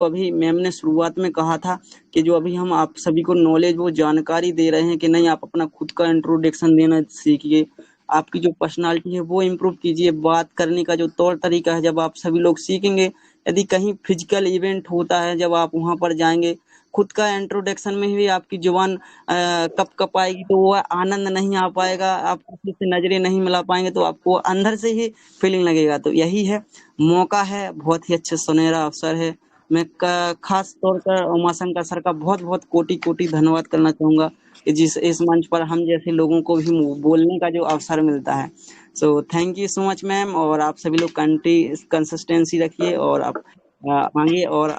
अभी मैम ने शुरुआत में कहा था कि जो अभी हम आप सभी को नॉलेज वो जानकारी दे रहे हैं कि नहीं आप अपना खुद का इंट्रोडक्शन देना सीखिए। आपकी जो पर्सनालिटी है वो इम्प्रूव कीजिए। बात करने का जो तौर तरीका है जब आप सभी लोग सीखेंगे, यदि कहीं फिजिकल इवेंट होता है जब आप वहां पर जाएंगे, खुद का इंट्रोडक्शन में ही आपकी जुबान कप कप आएगी तो वो आनंद नहीं आ पाएगा, आप किसी से नजरें नहीं मिला पाएंगे तो आपको अंदर से ही फीलिंग लगेगा। तो यही है, मौका है, बहुत ही अच्छे सुनहरा अवसर है। मैं खास तौर पर उमाशंकर सर का बहुत बहुत कोटि कोटि धन्यवाद करना चाहूंगा कि जिस इस मंच पर हम जैसे लोगों को भी बोलने का जो अवसर मिलता है। So thank you so much ma'am. और आप सभी लोग कंसिस्टेंसी रखिए और आप आगे और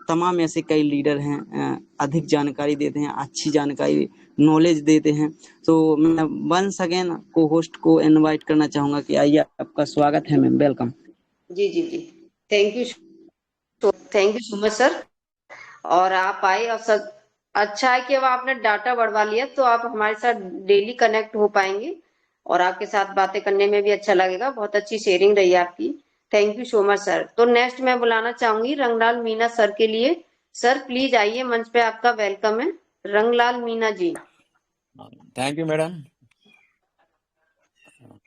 तमाम ऐसे कई लीडर हैं, अधिक जानकारी देते हैं, अच्छी जानकारी नॉलेज देते हैं। तो मैं वंस अगेन को होस्ट को इनवाइट करना चाहूंगा कि आइए, आपका स्वागत है मैम, वेलकम। जी जी जी, thank you, thank you so much sir. और आप आए और सर, अच्छा है कि अब आपने डाटा बढ़वा लिया तो आप हमारे साथ डेली कनेक्ट हो पाएंगे और आपके साथ बातें करने में भी अच्छा लगेगा। बहुत अच्छी शेयरिंग रही आपकी, thank you so much sir. तो नेक्स्ट मैं बुलाना चाहूंगी रंगलाल मीना सर के लिए। सर प्लीज आइए, मंच पे आपका वेलकम है, Rangalal Meena ji. Thank you madam.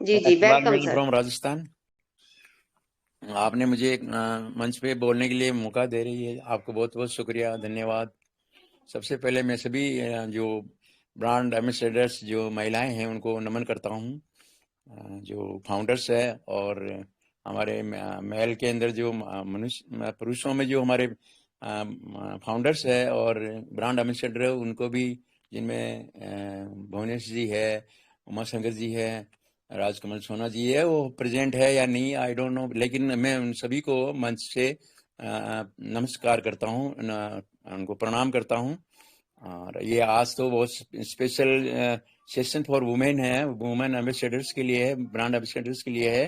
जी जी, Rangalal welcome Meena sir. From Rajasthan. आपने मुझे एक मंच पे बोलने के लिए मौका दे रही है, आपको बहुत बहुत शुक्रिया, धन्यवाद। सबसे पहले मैं सभी जो ब्रांड एम्बेसडर्स जो महिलाएं हैं उनको नमन करता हूँ, जो फाउंडर्स है और हमारे महल के अंदर जो मनुष्य पुरुषों में जो हमारे फाउंडर्स है और ब्रांड एम्बेसडर है उनको भी, जिनमें भुवनेश जी है, उमा शंकर जी है, राजकमल सोना जी है, वो प्रेजेंट है या नहीं आई डोंट नो, लेकिन मैं उन सभी को मंच से नमस्कार करता हूँ, उनको प्रणाम करता हूँ। और ये आज तो बहुत स्पेशल सेशन फॉर वुमेन है, वुमेन एम्बेसडर्स के लिए है, ब्रांड एम्बेसडर्स के लिए है।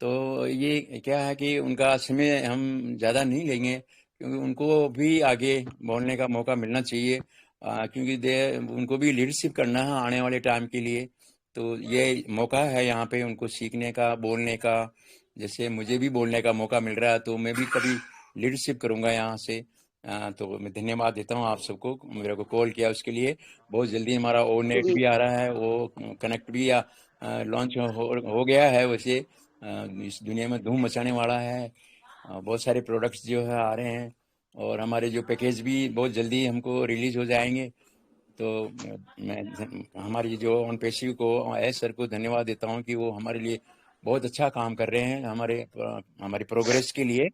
तो ये क्या है कि उनका समय हम ज़्यादा नहीं लेंगे क्योंकि उनको भी आगे बोलने का मौका मिलना चाहिए, क्योंकि उनको भी लीडरशिप करना है आने वाले टाइम के लिए। तो ये मौका है यहाँ पे उनको सीखने का, बोलने का। जैसे मुझे भी बोलने का मौका मिल रहा है तो मैं भी कभी लीडरशिप करूँगा यहाँ से। तो मैं धन्यवाद देता हूँ आप सबको, मेरे को कॉल किया उसके लिए। बहुत जल्दी हमारा ओ नेट जी भी आ रहा है, वो कनेक्ट भी लॉन्च हो गया है। वैसे इस दुनिया में धूम मचाने वाला है, बहुत सारे प्रोडक्ट्स जो है आ रहे हैं और हमारे जो पैकेज भी बहुत जल्दी हमको रिलीज हो जाएंगे। तो मैं हमारी जो ऑन पेशी को एस सर को धन्यवाद देता हूँ कि वो हमारे लिए बहुत अच्छा काम कर रहे हैं, हमारी प्रोग्रेस के लिए,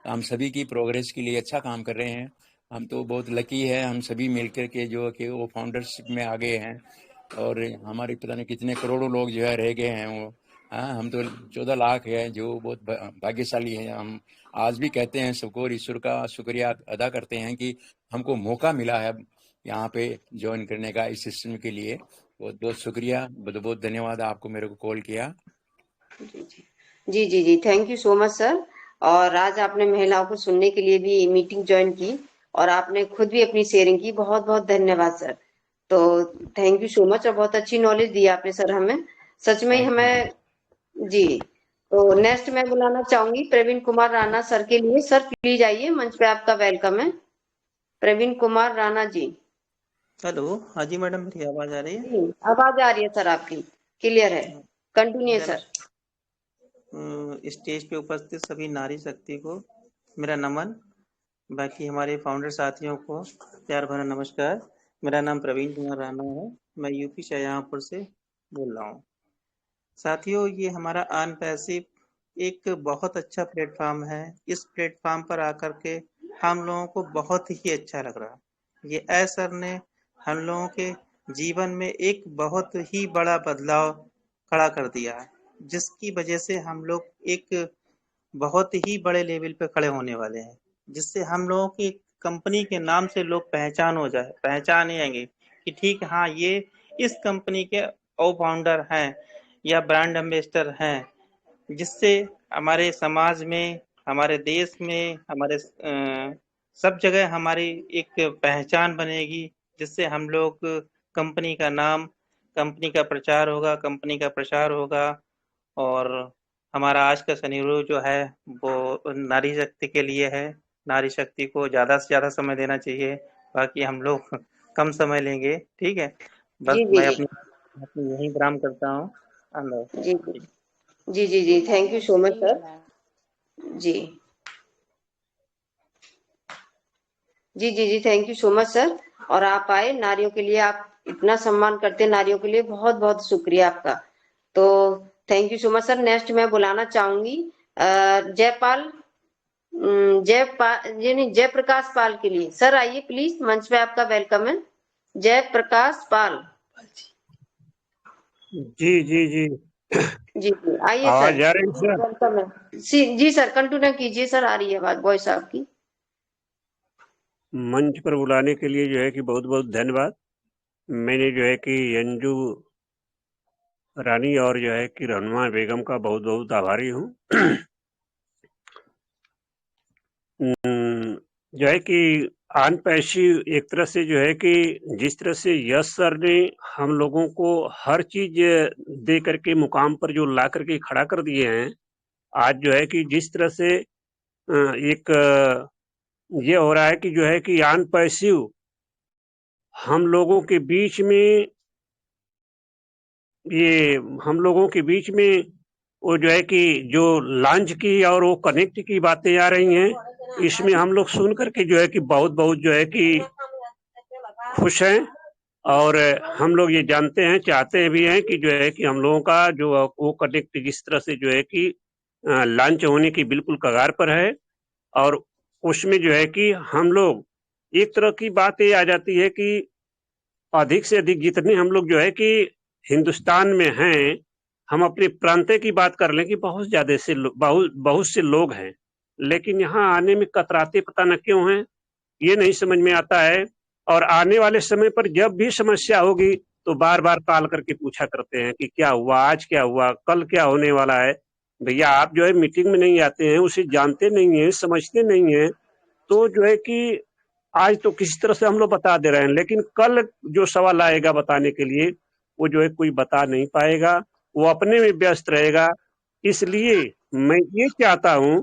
हम सभी की प्रोग्रेस के लिए अच्छा काम कर रहे हैं। हम तो बहुत लकी है, हम सभी मिलकर के जो कि वो फाउंडरशिप में आ गए हैं और हमारे पता नहीं कितने करोड़ों लोग जो है रह गए हैं वो। हाँ, हम तो 14 लाख है जो बहुत भाग्यशाली है। हम आज भी कहते हैं सबको और ईश्वर का शुक्रिया अदा करते हैं कि हमको मौका मिला है यहाँ पे ज्वाइन करने का इस सिस्टम के लिए। बहुत बहुत शुक्रिया, बहुत बहुत धन्यवाद आपको मेरे को कॉल किया। जी जी जी जी, thank you so much sir. और आज आपने महिलाओं को सुनने के लिए भी मीटिंग ज्वाइन की और आपने खुद भी अपनी शेयरिंग की, बहुत बहुत धन्यवाद सर। तो थैंक यू सो मच और बहुत अच्छी नॉलेज दी आपने सर हमें, सच में ही थैंक यू मैडम। हमें। जी, तो नेक्स्ट मैं बुलाना चाहूंगी प्रवीण कुमार राणा सर के लिए। सर प्लीज आइए, मंच पे आपका वेलकम है, प्रवीण कुमार राणा जी। हेलो, हाँ जी मैडम, मेरी आवाज आ रही है? जी, आवाज आ रही है सर आपकी, क्लियर है, कंटिन्यू मैडम, सर। स्टेज पे उपस्थित सभी नारी शक्ति को मेरा नमन, बाकी हमारे फाउंडर साथियों को प्यार भरा नमस्कार। मेरा नाम प्रवीण कुमार राणा है, मैं यूपी शाहजहाँपुर से बोल रहा हूँ। साथियों, ये हमारा अन पैसिव एक बहुत अच्छा प्लेटफॉर्म है। इस प्लेटफॉर्म पर आकर के हम लोगों को बहुत ही अच्छा लग रहा है। ये सर ने हम लोगों के जीवन में एक बहुत ही बड़ा बदलाव खड़ा कर दिया है, जिसकी वजह से हम लोग एक बहुत ही बड़े लेवल पे खड़े होने वाले हैं, जिससे हम लोगों की कंपनी के नाम से लोग पहचानेंगे कि ठीक, हाँ, ये इस कंपनी के फाउंडर हैं या ब्रांड एम्बेसडर हैं, जिससे हमारे समाज में, हमारे देश में, हमारे सब जगह हमारी एक पहचान बनेगी, जिससे हम लोग कंपनी का नाम, कंपनी का प्रचार होगा, कंपनी का प्रसार होगा। और हमारा आज का सनेरियो जो है वो नारी शक्ति के लिए है। नारी शक्ति को ज़्यादा से ज़्यादा समय देना चाहिए। बाकी हम लोग कम समय लेंगे, ठीक है? बस जी जी मैं जी अपनी यहीं विराम करता हूँ। जी जी जी जी थैंक यू सो मच जी सर। मैम। जी जी जी जी thank you so much sir. और आप आए, नारियों के लिए आप इतना सम्मान करते हैं, नारियों के लिए बहुत बहुत शुक्रिया आपका। तो thank you so much sir. Next मैं बुलाना चाहूंगी जयपाल, ये नहीं, जयप्रकाश पाल के लिए। सर आइए प्लीज, मंच पे आपका वेलकम है। जयप्रकाश पाल। जी जी जी जी जी आइए सर, आवाज आ रही सर? वेलकम है। जी सर कंटिन्यू कीजिए सर, आ रही है आवाज वॉइस आपकी। मंच पर बुलाने के लिए जो है कि बहुत बहुत धन्यवाद। मैंने जो है कि अंजू रानी और जो है कि रहनुमा बेगम का बहुत बहुत आभारी हूँ। जो है कि आन पैशी एक तरह से जो है कि जिस तरह से यश सर ने हम लोगों को हर चीज दे करके मुकाम पर जो ला करके खड़ा कर दिए हैं, आज जो है कि जिस तरह से एक ये हो रहा है कि जो है कि आन पैसिव हम लोगों के बीच में ये हम लोगों के बीच में वो जो है कि जो लॉन्च की और वो कनेक्ट की बातें आ रही हैं, इसमें हम लोग सुन करके जो है कि बहुत बहुत जो है कि खुश हैं। और हम लोग ये जानते हैं, चाहते भी हैं कि जो है कि हम लोगों का जो वो कनेक्ट जिस तरह से जो है कि लॉन्च होने की बिल्कुल कगार पर है। और उसमें जो है कि हम लोग एक तरह की बात ये आ जाती है कि अधिक से अधिक जितने हम लोग जो है कि हिंदुस्तान में हैं, हम अपने प्रांत की बात कर लें कि बहुत ज्यादा से बहुत बहुत से लोग हैं, लेकिन यहाँ आने में कतराते पता न क्यों हैं, ये नहीं समझ में आता है। और आने वाले समय पर जब भी समस्या होगी तो बार बार कॉल करके पूछा करते हैं कि क्या हुआ, आज क्या हुआ, कल क्या होने वाला है। भैया आप जो है मीटिंग में नहीं आते हैं, उसे जानते नहीं है, समझते नहीं है, तो जो है कि आज तो किसी तरह से हम लोग बता दे रहे हैं, लेकिन कल जो सवाल आएगा बताने के लिए वो जो है कोई बता नहीं पाएगा, वो अपने में व्यस्त रहेगा। इसलिए मैं ये चाहता हूँ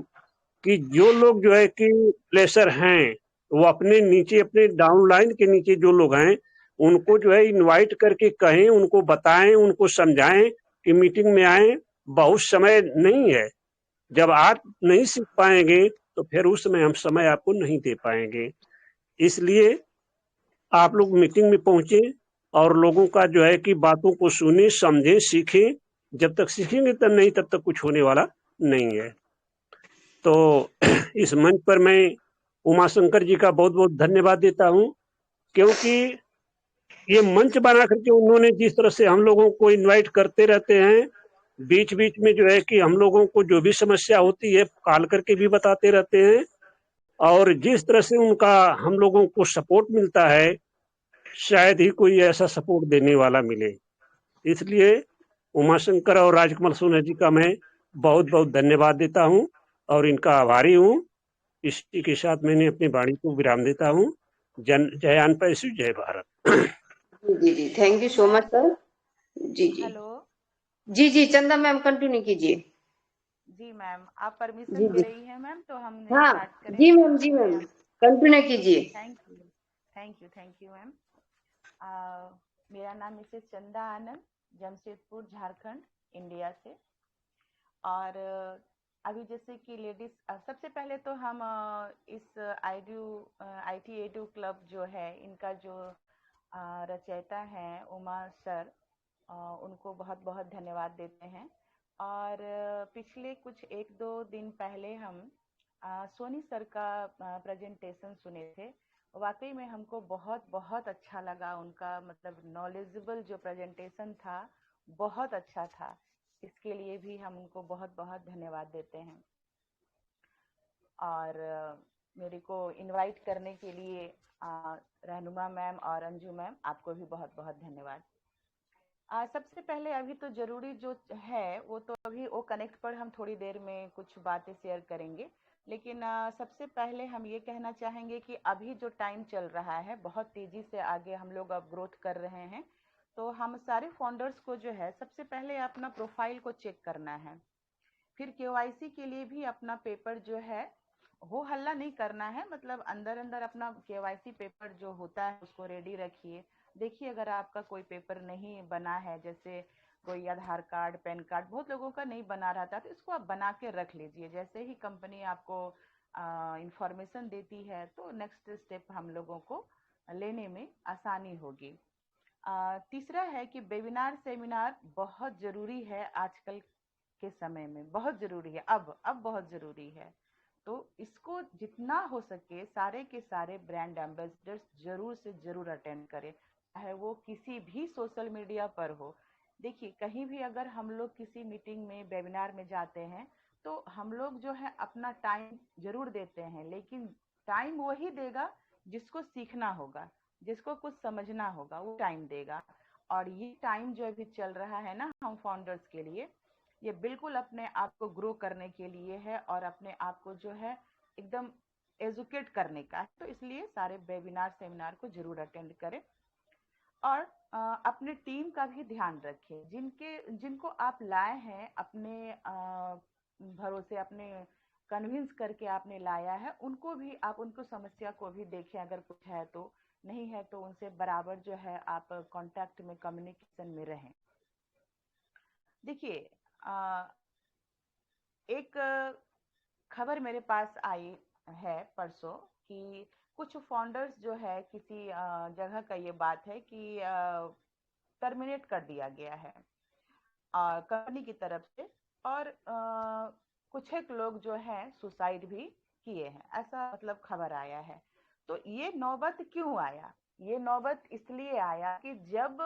कि जो लोग जो है कि प्लेसर हैं, वो अपने नीचे अपने डाउनलाइन के नीचे जो लोग हैं उनको जो है इनवाइट करके कहें, उनको बताएं, उनको समझाएं कि मीटिंग में आए। बहुत समय नहीं है, जब आप नहीं सीख पाएंगे तो फिर उस समय हम समय आपको नहीं दे पाएंगे। इसलिए आप लोग मीटिंग में पहुंचे और लोगों का जो है कि बातों को सुने, समझे, सीखें। जब तक सीखेंगे तब नहीं, तब तक कुछ होने वाला नहीं है। तो इस मंच पर मैं उमाशंकर जी का बहुत बहुत धन्यवाद देता हूँ, क्योंकि ये मंच बना करके उन्होंने जिस तरह से हम लोगों को इनवाइट करते रहते हैं, बीच बीच में जो है कि हम लोगों को जो भी समस्या होती है कॉल करके भी बताते रहते हैं, और जिस तरह से उनका हम लोगों को सपोर्ट मिलता है, शायद ही कोई ऐसा सपोर्ट देने वाला मिले। इसलिए उमाशंकर और राजकमल सोना जी का मैं बहुत बहुत धन्यवाद देता हूँ और इनका आभारी हूँ। इसी के साथ मैंने अपनी वाणी को विराम देता हूँ। जय आन पैसु, जय भारत। जी जी thank you so much sir. जी जी हेलो। जी जी चंदा मैम कंटिन्यू कीजिए। जी मैम, आप परमिशन जी दे जी रही हैं मैम, तो हम हाँ स्टार्ट करें? जी मैम कंटिन्यू कीजिए। Thank you, thank you ma'am. मेरा नाम मिसेस चंदा आनंद, जमशेदपुर झारखंड, इंडिया से। और अभी जैसे कि लेडीज, सबसे पहले तो हम इस IT एडू क्लब जो है, इनका जो रचयिता हैं उमा सर, उनको बहुत बहुत धन्यवाद देते हैं। और पिछले कुछ 1-2 दिन पहले हम सोनी सर का प्रेजेंटेशन सुने थे। वाकई में हमको बहुत बहुत अच्छा लगा, उनका मतलब नॉलेजेबल जो प्रेजेंटेशन था बहुत अच्छा था। इसके लिए भी हम उनको बहुत बहुत धन्यवाद देते हैं। और मेरे को इनवाइट करने के लिए रहनुमा मैम और अंजू मैम, आपको भी बहुत बहुत धन्यवाद। सबसे पहले अभी तो जरूरी जो है वो तो अभी वो कनेक्ट पर हम थोड़ी देर में कुछ बातें शेयर करेंगे, लेकिन सबसे पहले हम ये कहना चाहेंगे कि अभी जो टाइम चल रहा है बहुत तेजी से आगे हम लोग अब ग्रोथ कर रहे हैं, तो हम सारे फाउंडर्स को जो है सबसे पहले अपना प्रोफाइल को चेक करना है। फिर KYC के लिए भी अपना पेपर जो है हो हल्ला नहीं करना है, मतलब अंदर अंदर अपना केवाईसी पेपर जो होता है उसको रेडी रखिए। देखिए अगर आपका कोई पेपर नहीं बना है, जैसे कोई आधार कार्ड, पैन कार्ड, बहुत लोगों का नहीं बना रहता, तो इसको आप बना के रख लीजिए। जैसे ही कंपनी आपको इंफॉर्मेशन देती है तो नेक्स्ट स्टेप हम लोगों को लेने में आसानी होगी। तीसरा है कि वेबिनार सेमिनार बहुत जरूरी है आजकल के समय में, बहुत जरूरी है, अब बहुत जरूरी है। तो इसको जितना हो सके सारे के सारे ब्रांड एम्बेसडर्स जरूर से जरूर अटेंड करें, चाहे वो किसी भी सोशल मीडिया पर हो। देखिए कहीं भी अगर हम लोग किसी मीटिंग में, वेबिनार में जाते हैं तो हम लोग जो है अपना टाइम जरूर देते हैं, लेकिन टाइम वही देगा जिसको सीखना होगा, जिसको कुछ समझना होगा, वो टाइम देगा। और ये टाइम जो अभी चल रहा है ना हम फाउंडर्स के लिए, ये बिल्कुल अपने आप को ग्रो करने के लिए है और अपने आप को जो है एकदम एजुकेट करने का है। तो इसलिए सारे वेबिनार सेमिनार को जरूर अटेंड करें और अपने टीम का भी ध्यान रखें। जिनको आप लाए हैं अपने भरोसे, अपने कन्विंस करके आपने लाया है, उनको भी आप उनको समस्या को भी देखें, अगर कुछ है तो, नहीं है तो उनसे बराबर जो है आप कांटेक्ट में, कम्युनिकेशन में रहें। देखिए एक खबर मेरे पास आई है परसों कि कुछ फाउंडर्स जो है किसी जगह का, ये बात है कि टर्मिनेट कर दिया गया है कंपनी की तरफ से, और कुछ एक लोग जो हैं सुसाइड भी किए हैं, ऐसा मतलब खबर आया है। तो ये नौबत क्यों आया? ये नौबत इसलिए आया कि जब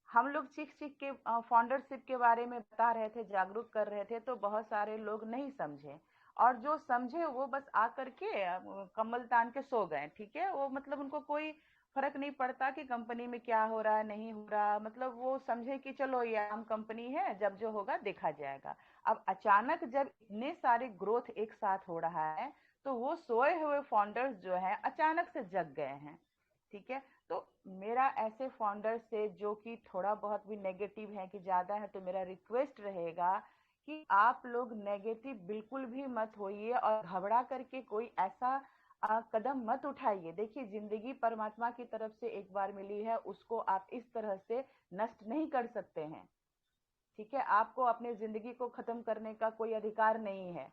हम लोग सीख सीख के फाउंडरशिप के बारे में बता रहे थे, जागरूक कर रहे थे, तो बहुत सारे लोग नहीं समझे, और जो समझे वो बस आकर के कम्बल तान के सो गए। ठीक है, वो मतलब उनको कोई फर्क नहीं पड़ता कि कंपनी में क्या हो रहा है, नहीं हो रहा, मतलब वो समझे कि चलो ये आम कंपनी है, जब जो होगा देखा जाएगा। अब अचानक जब इतने सारे ग्रोथ एक साथ हो रहा है, तो वो सोए हुए फाउंडर्स जो है अचानक से जग गए हैं। ठीक है, तो मेरा ऐसे फाउंडर से जो कि थोड़ा बहुत भी नेगेटिव है कि ज्यादा है, तो मेरा रिक्वेस्ट रहेगा कि आप लोग नेगेटिव बिल्कुल भी मत होइए और घबरा करके कोई ऐसा कदम मत उठाइए। देखिए जिंदगी परमात्मा की तरफ से एक बार मिली है, उसको आप इस तरह से नष्ट नहीं कर सकते हैं। ठीक है, आपको अपनी जिंदगी को खत्म करने का कोई अधिकार नहीं है।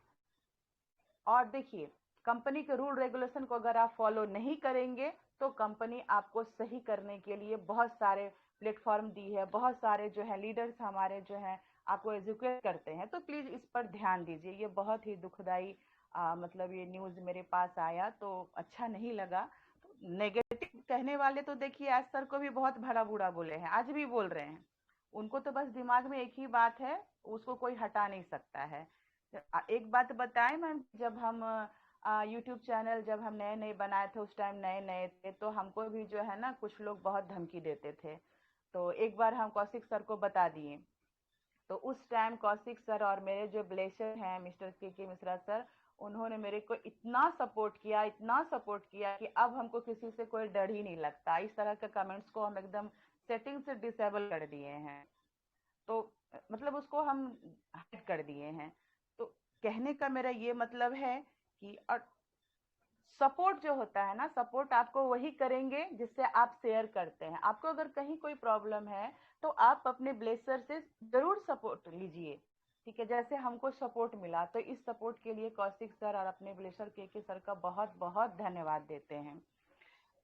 और देखिए कंपनी के रूल रेगुलेशन को अगर आप फॉलो नहीं करेंगे तो कंपनी आपको सही करने के लिए बहुत सारे प्लेटफॉर्म दी है, बहुत सारे जो है लीडर्स हमारे जो है आपको एजुकेट करते हैं। तो प्लीज इस पर ध्यान दीजिए। ये बहुत ही दुखदाई मतलब ये न्यूज मेरे पास आया तो अच्छा नहीं लगा। तो नेगेटिव कहने वाले तो देखिए आज सर को भी बहुत भला बुरा बोले हैं, आज भी बोल रहे हैं। उनको तो बस दिमाग में एक ही बात है, उसको कोई हटा नहीं सकता है। एक बात बताएं मैम, जब हम यूट्यूब चैनल जब हम नए नए बनाए थे, उस टाइम नए नए थे, तो हमको भी जो है ना कुछ लोग बहुत धमकी देते थे। तो एक बार हम कौशिक सर को बता दिए, तो उस टाइम कौशिक सर और मेरे जो ब्लेशर हैं मिस्टर के मिश्रा सर, उन्होंने मेरे को इतना सपोर्ट किया, इतना सपोर्ट किया कि अब हमको किसी से कोई डर ही नहीं लगता। इस तरह के कमेंट्स को हम एकदम सेटिंग से डिसेबल कर दिए हैं, तो मतलब उसको हम हाइड कर दिए हैं। तो कहने का मेरा ये मतलब है कि और सपोर्ट जो होता है ना, सपोर्ट आपको वही करेंगे जिससे आप शेयर करते हैं। आपको अगर कहीं कोई प्रॉब्लम है तो आप अपने ब्लेसर से जरूर सपोर्ट लीजिए। ठीक है, जैसे हमको सपोर्ट मिला, तो इस सपोर्ट के लिए कौशिक सर और अपने ब्लेसर के सर का बहुत बहुत धन्यवाद देते हैं।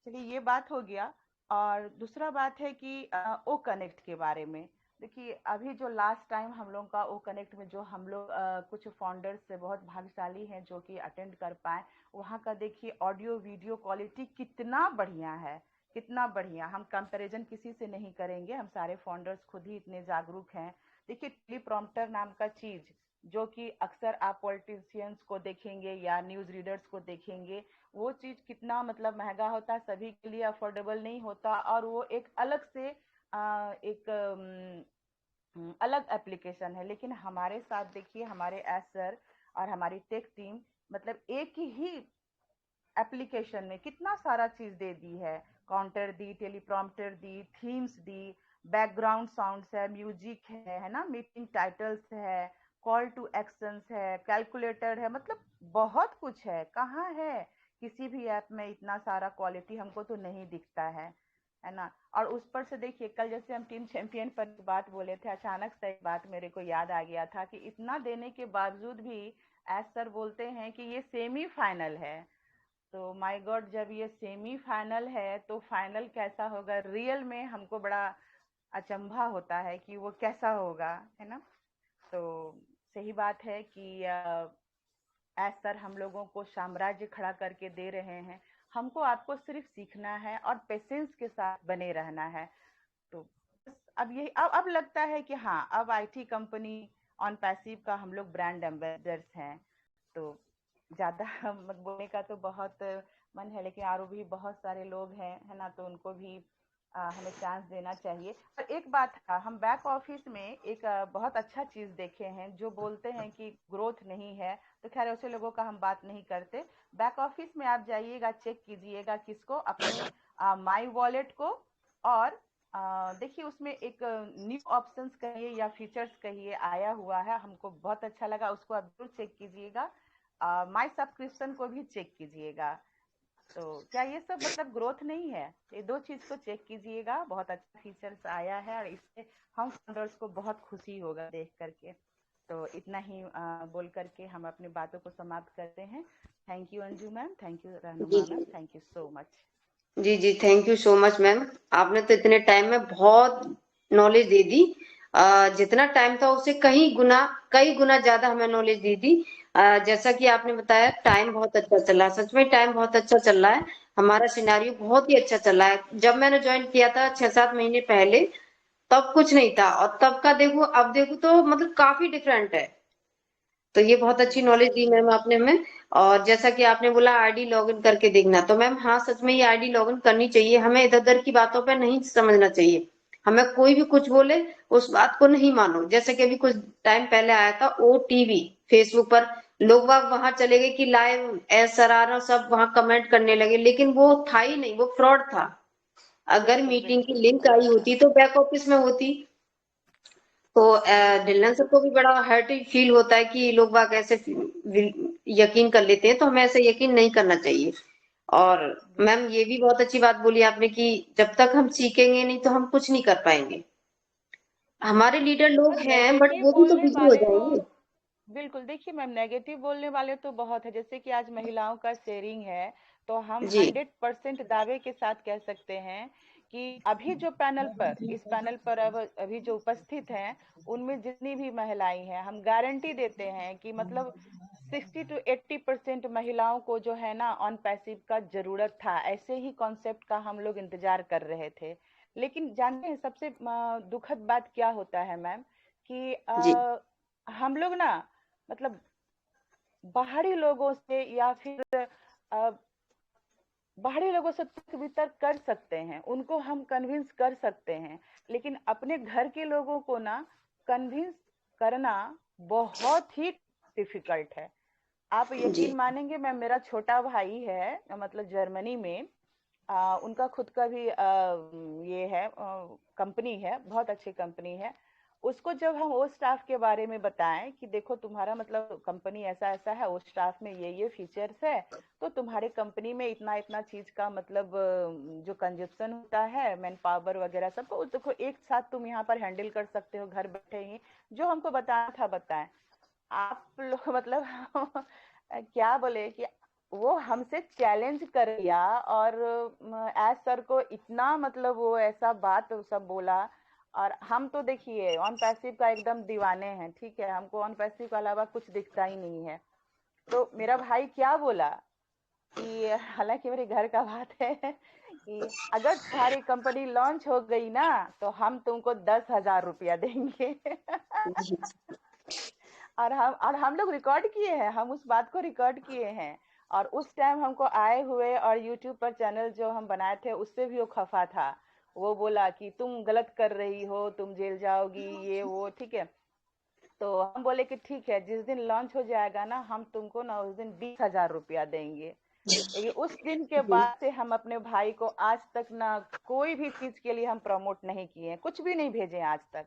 चलिए ये बात हो गया। और दूसरा बात है कि ओ कनेक्ट के बारे में। देखिए अभी जो लास्ट टाइम हम लोग का ओ कनेक्ट में जो हम लोग कुछ फाउंडर्स से बहुत भाग्यशाली हैं जो कि अटेंड कर पाए, वहाँ का देखिए ऑडियो वीडियो क्वालिटी कितना बढ़िया है, कितना बढ़िया। हम कंपैरिजन किसी से नहीं करेंगे, हम सारे फाउंडर्स खुद ही इतने जागरूक हैं। देखिए टेलीप्रॉम्प्टर नाम का चीज जो कि अक्सर आप पॉलिटिशियंस को देखेंगे या न्यूज रीडर्स को देखेंगे, वो चीज कितना मतलब महंगा होता है, सभी के लिए अफोर्डेबल नहीं होता, और वो एक अलग से एक अलग एप्लीकेशन है। लेकिन हमारे साथ देखिए हमारे एस सर और हमारी टेक टीम मतलब एक ही एप्लीकेशन में कितना सारा चीज दे दी है। काउंटर दी, टेलीप्रॉम्प्टर दी, थीम्स दी, बैकग्राउंड साउंड्स है, म्यूजिक है ना, मीटिंग टाइटल्स है, कॉल टू एक्शंस है, कैलकुलेटर है, मतलब बहुत कुछ है। कहाँ है किसी भी ऐप में इतना सारा क्वालिटी, हमको तो नहीं दिखता है ना। और उस पर से देखिए, कल जैसे हम टीम चैंपियन पर बात बोले थे, अचानक से एक बात मेरे को याद आ गया था कि इतना देने के बावजूद भी एज सर बोलते हैं कि ये सेमीफाइनल है। तो माय गॉड, जब ये सेमीफाइनल है तो फाइनल कैसा होगा, रियल में हमको बड़ा अचंभा होता है कि वो कैसा होगा, है ना। तो सही बात है कि एज सर हम लोगों को साम्राज्य खड़ा करके दे रहे हैं। हमको आपको सिर्फ सीखना है और पेशेंस के साथ बने रहना है। तो बस अब यही, अब लगता है कि हाँ, अब आईटी कंपनी ऑन पैसिव का हम लोग ब्रांड एम्बेसडर्स हैं। तो ज्यादा मत बोलने का तो बहुत मन है, लेकिन और भी बहुत सारे लोग हैं, है ना, तो उनको भी हमें चांस देना चाहिए। पर एक बात था, हम बैक ऑफिस में एक बहुत अच्छा चीज देखे हैं। जो बोलते हैं कि ग्रोथ नहीं है, तो खैर ऐसे लोगों का हम बात नहीं करते। बैक ऑफिस में आप जाइएगा, चेक कीजिएगा किसको, अपने माई वॉलेट को। और देखिए उसमें एक न्यू ऑप्शंस कहिए या फीचर्स कहिए आया हुआ है, हमको बहुत अच्छा लगा, उसको आप जरूर चेक कीजिएगा। माई सब्सक्रिप्शन को भी चेक कीजिएगा। तो क्या ये सब मतलब ग्रोथ नहीं है? ये दो चीज को चेक कीजिएगा, बहुत अच्छा फीचर्स आया है और इससे हम फाउंडर्स को बहुत खुशी होगा देख करके। तो इतना ही बोल करके हम अपनी बातों को समाप्त करते हैं। Thank you Anju ma'am, thank you जी Rahnuma ji ma'am, thank you so much. जी जी, thank you so much ma'am. आपने तो इतने टाइम में बहुत नॉलेज दे दी। जितना टाइम था उससे कई गुना ज्यादा हमें नॉलेज दी थी। जैसा कि आपने बताया, टाइम बहुत अच्छा चल रहा है, सच में टाइम बहुत अच्छा चल रहा है। हमारा सिनेरियो बहुत ही अच्छा चल रहा है। जब मैंने ज्वाइन किया था 6-7 महीने पहले, तब कुछ नहीं था, और तब का देखो अब देखो तो मतलब काफी डिफरेंट है। तो ये बहुत अच्छी जी नॉलेज दी मैम आपने हमें। और जैसा कि आपने बोला आईडी लॉगिन करके देखना, तो मैम हाँ, सच में ये आईडी लॉगिन करनी चाहिए। हमें इधर उधर की बातों पे नहीं समझना चाहिए। हमें कोई भी कुछ बोले, उस बात को नहीं मानो। जैसे कि अभी कुछ टाइम पहले आया था ओटीवी फेसबुक पर, लोग बाग वहां चले गए कि लाइव एसआरआर, सब वहां कमेंट करने लगे, लेकिन वो था ही नहीं, वो फ्रॉड था। अगर बिल्कुल मीटिंग की बिल्कुल लिंक आई होती तो बैक ऑफिस में होती। तो डिल्लन सर को भी बड़ा हर्ट फील होता है कि लोग बाग ऐसे यकीन कर लेते हैं, तो हमें ऐसे यकीन नहीं करना चाहिए। और मैम ये भी बहुत अच्छी बात बोली आपने कि जब तक हम सीखेंगे नहीं तो हम कुछ नहीं कर पाएंगे। हमारे बिल्कुल। लीडर लोग और हैं, बट नेगेटिव वो भी तो बोलने बिजी हो वाले तो, जाएंगे। बिल्कुल देखिए मैम, नेगेटिव बोलने वाले तो बहुत है। जैसे कि आज महिलाओं का शेयरिंग है, तो हम जी 100% दावे के साथ कह सकते हैं कि अभी जो पैनल पर, इस पैनल पर अब अभी जो उपस्थित हैं, उनमें जितनी भी महिलाएं हैं, हम गारंटी देते हैं कि मतलब 60 to 80% महिलाओं को जो है ना ऑन पैसिव का जरूरत था। ऐसे ही कॉन्सेप्ट का हम लोग इंतजार कर रहे थे। लेकिन जानते हैं सबसे दुखद बात क्या होता है मैम, कि जी हम लोग ना, मतलब बाहरी लोगों से या फिर अ, बाहरी लोगों से तर्क वितर्क कर सकते हैं, उनको हम कन्विंस कर सकते हैं, लेकिन अपने घर के लोगों को ना कन्विंस करना बहुत ही डिफिकल्ट है। आप जी यकीन मानेंगे मैम, मेरा छोटा भाई है, मतलब जर्मनी में, उनका खुद का भी ये है, कंपनी है, बहुत अच्छी कंपनी है। उसको जब हम वो स्टाफ के बारे में बताएं कि देखो तुम्हारा मतलब कंपनी ऐसा ऐसा है, वो स्टाफ में ये फीचर्स है, तो तुम्हारे कंपनी में इतना इतना चीज का मतलब जो कंजप्शन होता है, मैन पावर वगैरह सबको देखो एक साथ तुम यहाँ पर हैंडल कर सकते हो घर बैठे ही। जो हमको बताना था बताएं। आप लोग मतलब क्या बोले कि वो हमसे चैलेंज कर लिया, और एज सर को इतना मतलब वो ऐसा बात सब बोला। और हम तो देखिए ऑन पैसिव का एकदम दीवाने हैं, ठीक है, हमको ऑन पैसिव के अलावा कुछ दिखता ही नहीं है। तो मेरा भाई क्या बोला कि हालांकि मेरे घर का बात है कि अगर तुम्हारी कंपनी लॉन्च हो गई ना, तो हम तुमको 10,000 रुपया देंगे। जी और हम लोग रिकॉर्ड किए हैं, हम उस बात को रिकॉर्ड किए हैं। और उस टाइम हमको आए हुए और यूट्यूब पर चैनल जो हम बनाए थे उससे भी वो खफा था। वो बोला कि तुम गलत कर रही हो, तुम जेल जाओगी, ये वो, ठीक है। तो हम बोले कि ठीक है, जिस दिन लॉन्च हो जाएगा ना, हम तुमको ना उस दिन 20,000 रुपया देंगे। लेकिन उस दिन के जी बाद से हम अपने भाई को आज तक ना कोई भी चीज के लिए हम प्रमोट नहीं किए, कुछ भी नहीं भेजे आज तक।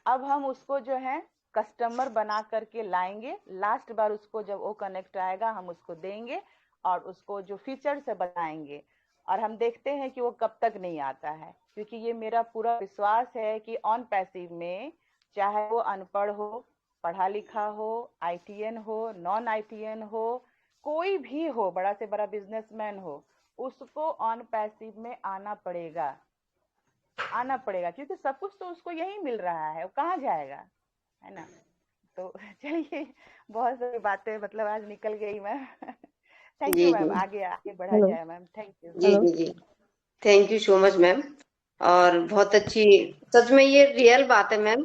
अब हम उसको जो है कस्टमर बना करके लाएंगे। लास्ट बार उसको जब वो कनेक्ट आएगा हम उसको देंगे और उसको जो फीचर से बताएंगे, और हम देखते हैं कि वो कब तक नहीं आता है, क्योंकि ये मेरा पूरा विश्वास है कि ऑन पैसिव में चाहे वो अनपढ़ हो, पढ़ा लिखा हो, ITN हो, नॉन ITN हो, कोई भी हो, बड़ा से बड़ा बिजनेसमैन हो, उसको ऑन पैसिव में आना पड़ेगा क्योंकि सब कुछ तो उसको यही मिल रहा है, वो कहाँ जाएगा, है ना। तो चलिए, बहुत सारी बातें मतलब आज निकल गई मैम। थैंक यू जी मैम, जी आगे आगे बढ़ा हेलो जाए मैम। Thank you. जी जी जी thank you so much ma'am. और बहुत अच्छी, सच में ये रियल बात है मैम।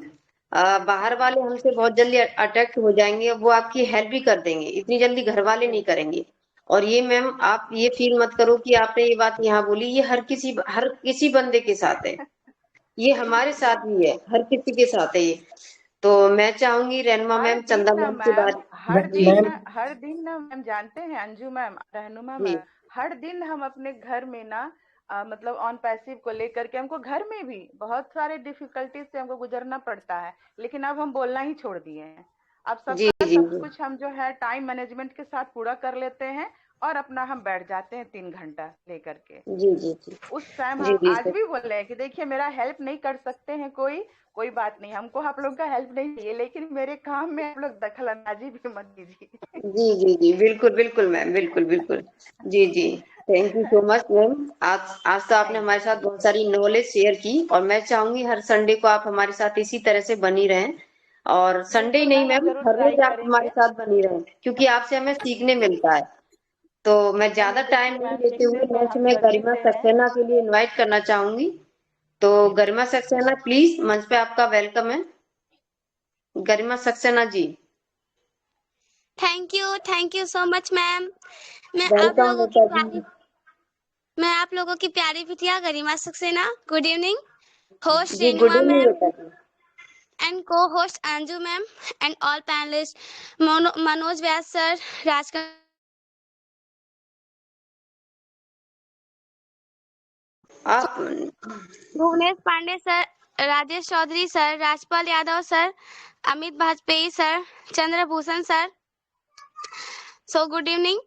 बाहर वाले हमसे बहुत जल्दी अट्रैक्ट हो जाएंगे, वो आपकी हेल्प भी कर देंगे, इतनी जल्दी घर वाले नहीं करेंगे। और ये मैम आप ये फील मत करो कि आपने ये बात यहाँ बोली, ये हर किसी बंदे के साथ है, ये हमारे साथ भी है, हर किसी के साथ है ये। तो मैं चाहूंगी रेनमा हर मैम, दिन चंदा ना मैम के मैम, बारे जी हर दिन ना मैम, जानते हैं अंजू मैम, रहनुमा जी मैम, हर दिन हम अपने घर में ना मतलब ऑन पैसिव को लेकर के हमको घर में भी बहुत सारे डिफिकल्टीज से हमको गुजरना पड़ता है, लेकिन अब हम बोलना ही छोड़ दिए हैं। अब जी सबका जी सब जी कुछ हम जो है टाइम मैनेजमेंट के साथ पूरा कर लेते हैं और अपना हम बैठ जाते हैं 3 घंटा लेकर के। जी जी जी उस टाइम जी हम जी आज सर भी बोल रहे हैं कि देखिए मेरा हेल्प नहीं कर सकते हैं कोई बात नहीं, हमको आप लोग का हेल्प नहीं चाहिए, लेकिन मेरे काम में आप लोग दखल अंदाजी भी मत दीजिए। जी बिल्कुल बिल्कुल मैम, बिल्कुल बिल्कुल। जी जी thank you so much ma'am. आज तो आपने थैंक यू हमारे साथ थैंक बहुत सारी नॉलेज शेयर की, और मैं चाहूंगी हर संडे को आप हमारे साथ इसी तरह से बनी रहें। और यू संडे ही बिल्कुल नहीं मैम, हम मैम, जरूर हर ट्राई रोज आप हमारे करेंगे। साथ बनी रहें, क्योंकि आपसे हमें सीखने मिलता है। तो मैं ज्यादा चलिए टाइम देखिए नहीं मैम, लेते नेक्स्ट हुए डे पर नेक्स्ट हम में जल्दी गरिमा से हैं। सक्सेना के लिए इनवाइट करना चाहूंगी। तो गरिमा सक्सेना प्लीज, मंच पे आपका वेलकम है। Garima Saxena ji, thank you so much ma'am. मैं आप वेलकम लोगों की बेटा प्यारी जी। मैं आप लोगों की प्यारी बिटिया गरिमा सक्सेना, गुड इवनिंग। होस्ट जी गुड रेनुमा इवनिंग मैम बेटा जी। and co-host Anju ma'am and all panelists Manoj Vyas sir, Rajkar आप Bhuvnesh Pandey sir, Rajesh Chaudhary sir, Rajpal Yadav sir, Amit Vajpayee sir, Chandrabhushan sir. So good evening.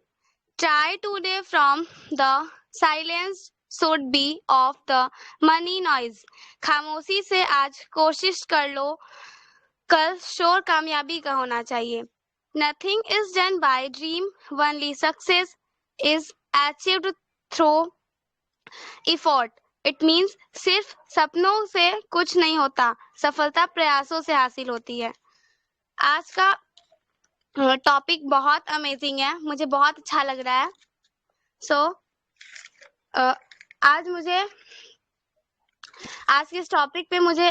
Try today from the silence should be of the money noise. खामोशी से आज कोशिश कर लो, कल शोर कामयाबी का होना चाहिए. Nothing is done by dream, only success is achieved through effort. It means सिर्फ सपनों से कुछ नहीं होता, सफलता प्रयासों से हासिल होती है. आज का टॉपिक बहुत अमेजिंग है, मुझे बहुत अच्छा लग रहा है. आज के इस टॉपिक पे मुझे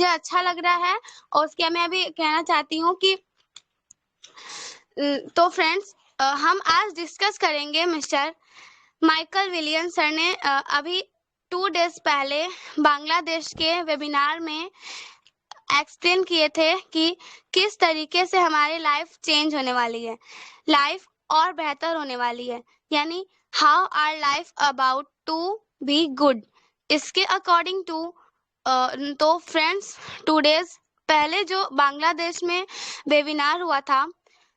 अच्छा लग रहा है, और उसके मैं अभी कहना चाहती हूँ कि तो फ्रेंड्स, हम आज डिस्कस करेंगे मिस्टर माइकल विलियम सर ने अभी 2 डेज पहले बांग्लादेश के वेबिनार में एक्सप्लेन किए थे कि किस तरीके से हमारी लाइफ चेंज होने वाली है, लाइफ और बेहतर होने वाली है, यानी how are life about to be good. इसके अकॉर्डिंग टू तो फ्रेंड्स, 2 डेज पहले जो बांग्लादेश में वेबिनार हुआ था,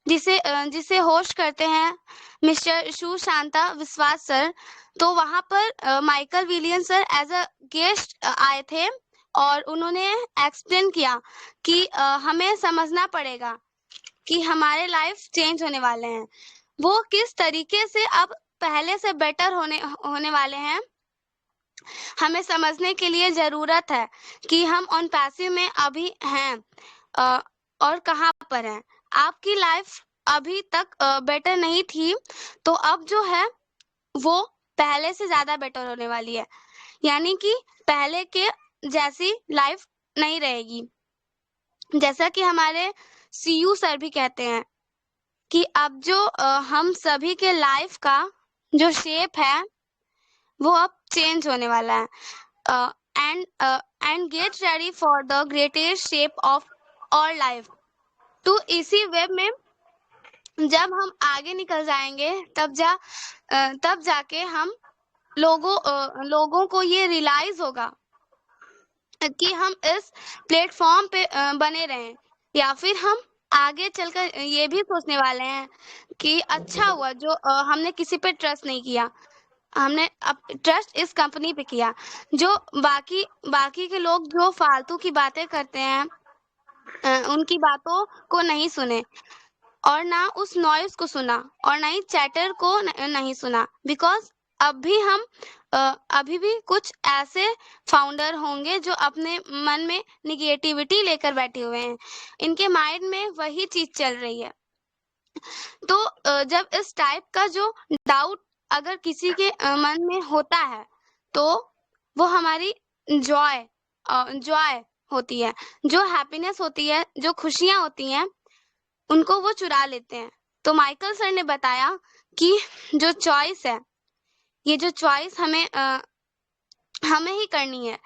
जिसे होस्ट करते हैं मिस्टर सुशांता विश्वास सर, तो वहां पर Michael William sir as a guest आए थे और उन्होंने एक्सप्लेन किया कि हमें समझना पड़ेगा कि हमारे लाइफ चेंज होने वाले हैं, वो किस तरीके से अब पहले से बेटर होने वाले हैं. हमें समझने के लिए जरूरत है कि हम ऑन पैसिव में अभी हैं और कहाँ पर हैं. आपकी लाइफ अभी तक बेटर नहीं थी, तो अब जो है वो पहले से ज्यादा बेटर होने वाली है, यानी कि पहले के जैसी लाइफ नहीं रहेगी. जैसा कि हमारे सीयू सर भी कहते हैं कि अब जो हम सभी के लाइफ का जो शेप है वो अब चेंज होने वाला है. And get ready for the greatest shape of all life. तो इसी वेब में जब हम आगे निकल जाएंगे तब जाके हम लोगों को ये रियलाइज होगा कि हम इस प्लेटफॉर्म पे बने रहें, या फिर हम आगे चलकर ये भी सोचने वाले हैं कि अच्छा हुआ जो हमने किसी पे ट्रस्ट नहीं किया, हमने ट्रस्ट इस कंपनी पे किया। जो बाकी के लोग जो फालतू की बातें करते हैं, उनकी बातों को नहीं सुने, और ना उस नॉइज को सुना, और ना ही चैटर को नहीं सुना, बिकॉज अभी भी कुछ ऐसे फाउंडर होंगे जो अपने मन में निगेटिविटी लेकर बैठे हुए हैं, इनके माइंड में वही चीज चल रही है। तो जब इस टाइप का जो डाउट अगर किसी के मन में होता है, तो वो हमारी जॉय होती है, जो हैप्पीनेस होती है, जो खुशियां होती हैं, उनको वो चुरा लेते हैं। तो माइकल सर ने बताया कि जो चॉइस है, ये जो चॉइस हमें ही करनी है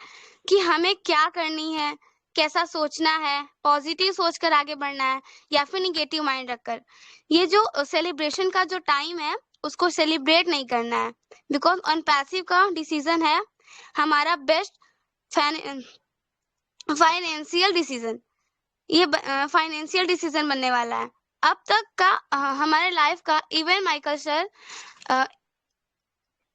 कि हमें क्या करनी है, कैसा सोचना है, पॉजिटिव सोचकर आगे बढ़ना है या फिर निगेटिव माइंड रखकर। ये जो सेलिब्रेशन का जो टाइम है, उसको सेलिब्रेट नहीं करना है, बिकॉज ऑन पैसिव का डिसीजन है हमारा बेस्ट फाइनेंशियल डिसीजन। ये फाइनेंशियल डिसीजन बनने वाला है। अब तक का हमारे लाइफ का इवन माइकल सर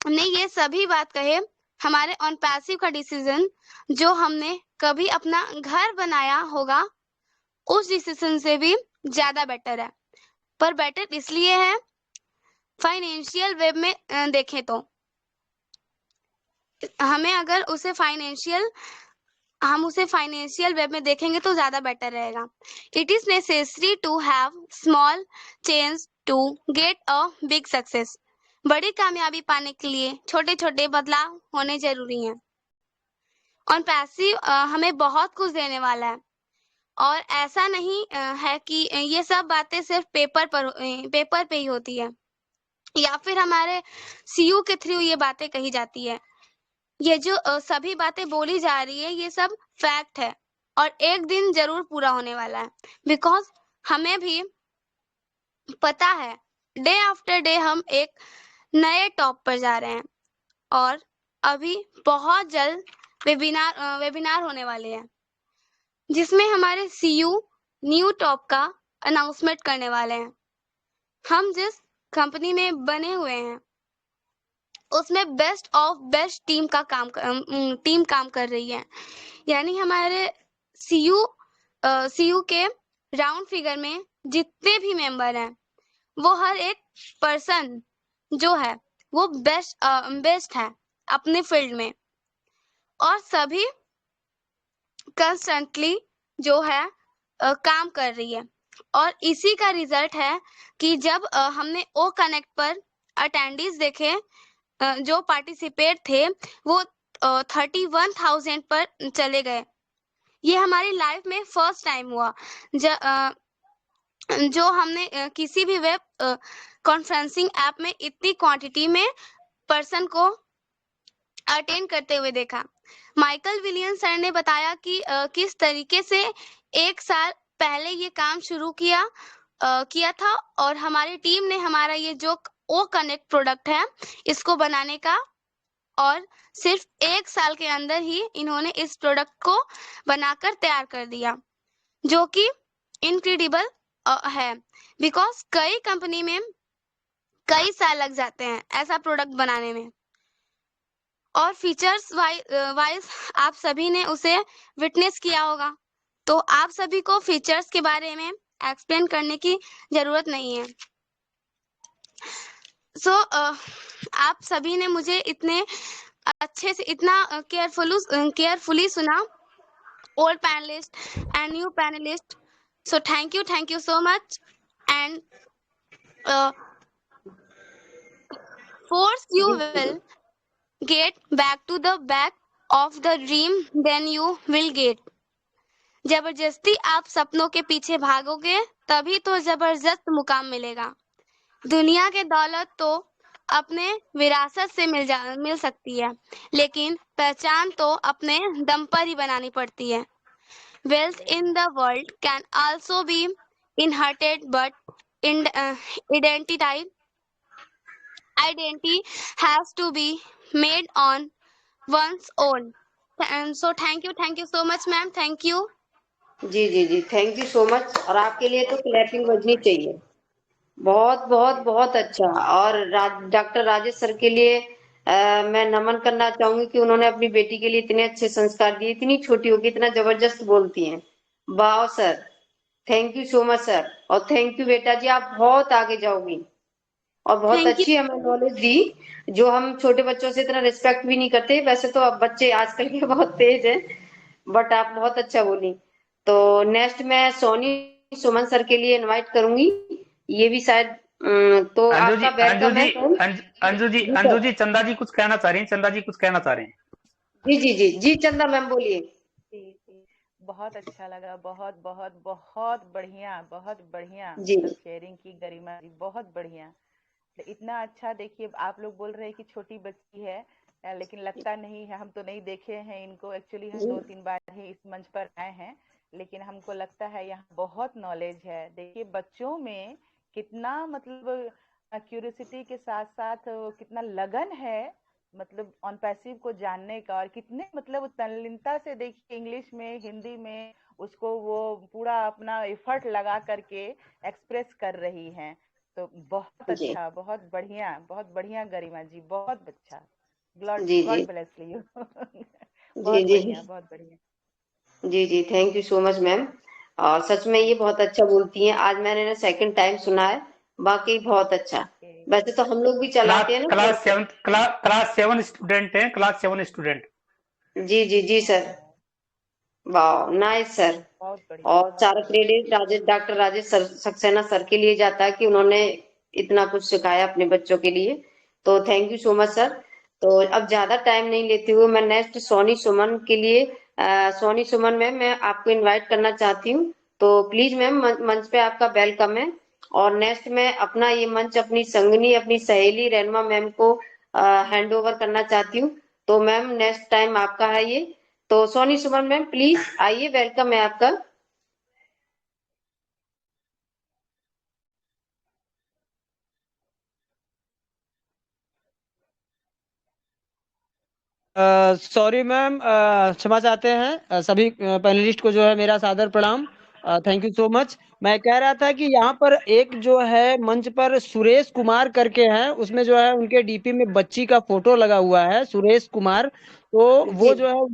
ने ये सभी बात कहे, हमारे ऑन पैसिव का डिसीजन जो हमने कभी अपना घर बनाया होगा, उस डिसीजन से भी ज्यादा बेटर है। पर बेटर इसलिए है फाइनेंशियल वेब में देखें तो हमें अगर हम उसे फाइनेंशियल वेब में देखेंगे तो ज्यादा बेटर रहेगा। It is necessary to have small change to get a big success. बड़ी कामयाबी पाने के लिए छोटे छोटे बदलाव होने जरूरी हैं। और पैसिव हमें बहुत कुछ देने वाला है, और ऐसा नहीं है कि ये सब बातें सिर्फ पेपर पे ही होती है, या फिर हमारे सीयू के थ्रू ये बातें कही जाती है। ये जो सभी बातें बोली जा रही है, ये सब फैक्ट है, और एक दिन जरूर पूरा होने वाला है, बिकॉज हमें भी पता है डे आफ्टर डे हम एक नए टॉप पर जा रहे हैं, और अभी बहुत जल्द वेबिनार होने वाले हैं, जिसमें हमारे सीयू न्यू टॉप का अनाउंसमेंट करने वाले हैं। हम जिस कंपनी में बने हुए हैं, उसमें बेस्ट ऑफ बेस्ट टीम काम कर रही है। यानी हमारे सीयू के राउंड फिगर में जितने भी मेंबर हैं, वो हर एक पर्सन जो है वो बेस्ट है अपने फील्ड में, और सभी कंस्टेंटली जो है काम कर रही है। और इसी का रिजल्ट है कि जब हमने ओ कनेक्ट पर अटेंडीज देखे, जो पार्टिसिपेट थे, वो 31,000 पर चले गए। ये हमारी लाइफ में फर्स्ट टाइम हुआ जो हमने किसी भी वेब कॉन्फ्रेंसिंग ऐप में इतनी क्वांटिटी में पर्सन को अटेंड करते हुए देखा। माइकल विलियम सर ने बताया कि किस तरीके से 1 साल पहले ये काम शुरू किया था, और हमारी टीम ने हमारा ये जो ओ कनेक्ट प्रोडक्ट है, इसको बनाने का, और सिर्फ 1 साल के अंदर ही इन्होंने इस प्रोडक्ट को बनाकर तैयार कर दिया, जो कि इनक्रेडिबल है, बिकॉज कई कंपनी में कई साल लग जाते हैं ऐसा प्रोडक्ट बनाने में, और फीचर्स वाइज आप सभी ने उसे विटनेस किया होगा, तो आप सभी को फीचर्स के बारे में एक्सप्लेन करने की जरूरत नहीं है। सो आप सभी ने मुझे इतने अच्छे से इतना केयरफुली सुना, old panelist and new panelist. So thank you so much, and force you will get back to the back of the dream, then you will get. जबरदस्ती आप सपनों के पीछे भागोगे तभी तो जबरदस्त मुकाम मिलेगा। दुनिया के दौलत तो अपने विरासत से मिल सकती है, लेकिन पहचान तो अपने दम पर ही बनानी पड़ती है। Wealth in the world can also be inherited, but identity has to be made on one's own. So thank you so much, ma'am. Thank you. जी जी जी, थैंक यू सो मच। और आपके लिए तो क्लैपिंग बजनी चाहिए। बहुत बहुत बहुत अच्छा। और डॉक्टर राजेश सर के लिए मैं नमन करना चाहूंगी कि उन्होंने अपनी बेटी के लिए इतने अच्छे संस्कार दिए, इतनी छोटी होगी इतना जबरदस्त बोलती हैं। वाह sir, thank you so much sir. और थैंक यू बेटा जी, आप बहुत आगे जाओगी और बहुत Thank you. अच्छी हमें नॉलेज दी, जो हम छोटे बच्चों से इतना रिस्पेक्ट भी नहीं करते। वैसे तो अब बच्चे आजकल के बहुत तेज हैं, बट आप बहुत अच्छा बोली। तो नेक्स्ट मैं सोनी सुमन सर के लिए इनवाइट करूंगी, ये भी शायद तो अंजू जी, आपका अंजू वेलकम जी, है सर। अंजू जी, जी अंजू सर, जी, चंदा जी कुछ कहना चाह रही हैं, चंदा जी कुछ कहना चाह रहे हैं। जी जी जी जी, चंदा मैम बोलिए। जी जी, बहुत अच्छा लगा, बहुत बहुत बहुत बढ़िया जी सब शेयरिंग की गरिमा जी, बहुत बढ़िया। इतना अच्छा, देखिए आप लोग बोल रहे हैं कि छोटी बच्ची है, लेकिन लगता नहीं है, हम तो नहीं देखे हैं इनको। एक्चुअली हम जी 2-3 बार ही इस मंच पर आए हैं, लेकिन हमको लगता है यहाँ बहुत नॉलेज है। देखिए बच्चों में कितना मतलब क्यूरियोसिटी के साथ साथ कितना लगन है, मतलब ऑन पैसिव को जानने का, और कितने मतलब तल्लीनता से देखिए इंग्लिश में हिंदी में उसको वो पूरा अपना एफर्ट लगा करके एक्सप्रेस कर रही हैं। तो बहुत जी अच्छा, बहुत बढ़िया गरिमा जी, बहुत अच्छा। गॉड जी जी गॉड ब्लेस यू। जी जी बहुत बढ़िया। जी जी, thank you so much ma'am. और सच में ये बहुत अच्छा बोलती हैं, आज मैंने ना सेकंड टाइम सुना है, वाकई बहुत अच्छा। ओके। वैसे तो हम लोग भी चलाते हैं क्लास ना घर क्लास पे। 7 क्लास 7 स्टूडेंट हैं, क्लास 7 स्टूडेंट। जी जी जी सर, वाह नाइस सर। बहुत बढ़िया, और बहुत सारा बढ़िया। Credit doctor Rajesh sir Saxena sir के लिए जाता है कि उन्होंने इतना कुछ सिखाया अपने बच्चों के लिए। तो thank you so much sir. तो अब ज्यादा टाइम नहीं लेते हुए मैं नेक्स्ट सोनी सुमन के लिए सोनी सुमन मैम मैं आपको इनवाइट करना चाहती हूँ। तो प्लीज मैम मंच पे आपका वेलकम है। और नेक्स्ट मैं अपना ये मंच अपनी संगनी अपनी सहेली रेनमा मैम को हैंड ओवर करना चाहती हूँ। तो मैम नेक्स्ट टाइम आपका है ये। तो सोनी सुमन मैम प्लीज आइए, वेलकम है आपका। सॉरी मैम, क्षमा चाहते हैं सभी पैनलिस्ट को जो है मेरा सादर प्रणाम। Thank you so much. मैं कह रहा था कि यहाँ पर एक जो है मंच पर सुरेश कुमार करके हैं, उसमें जो है उनके डीपी में बच्ची का फोटो लगा हुआ है, सुरेश कुमार। तो जी वो जो है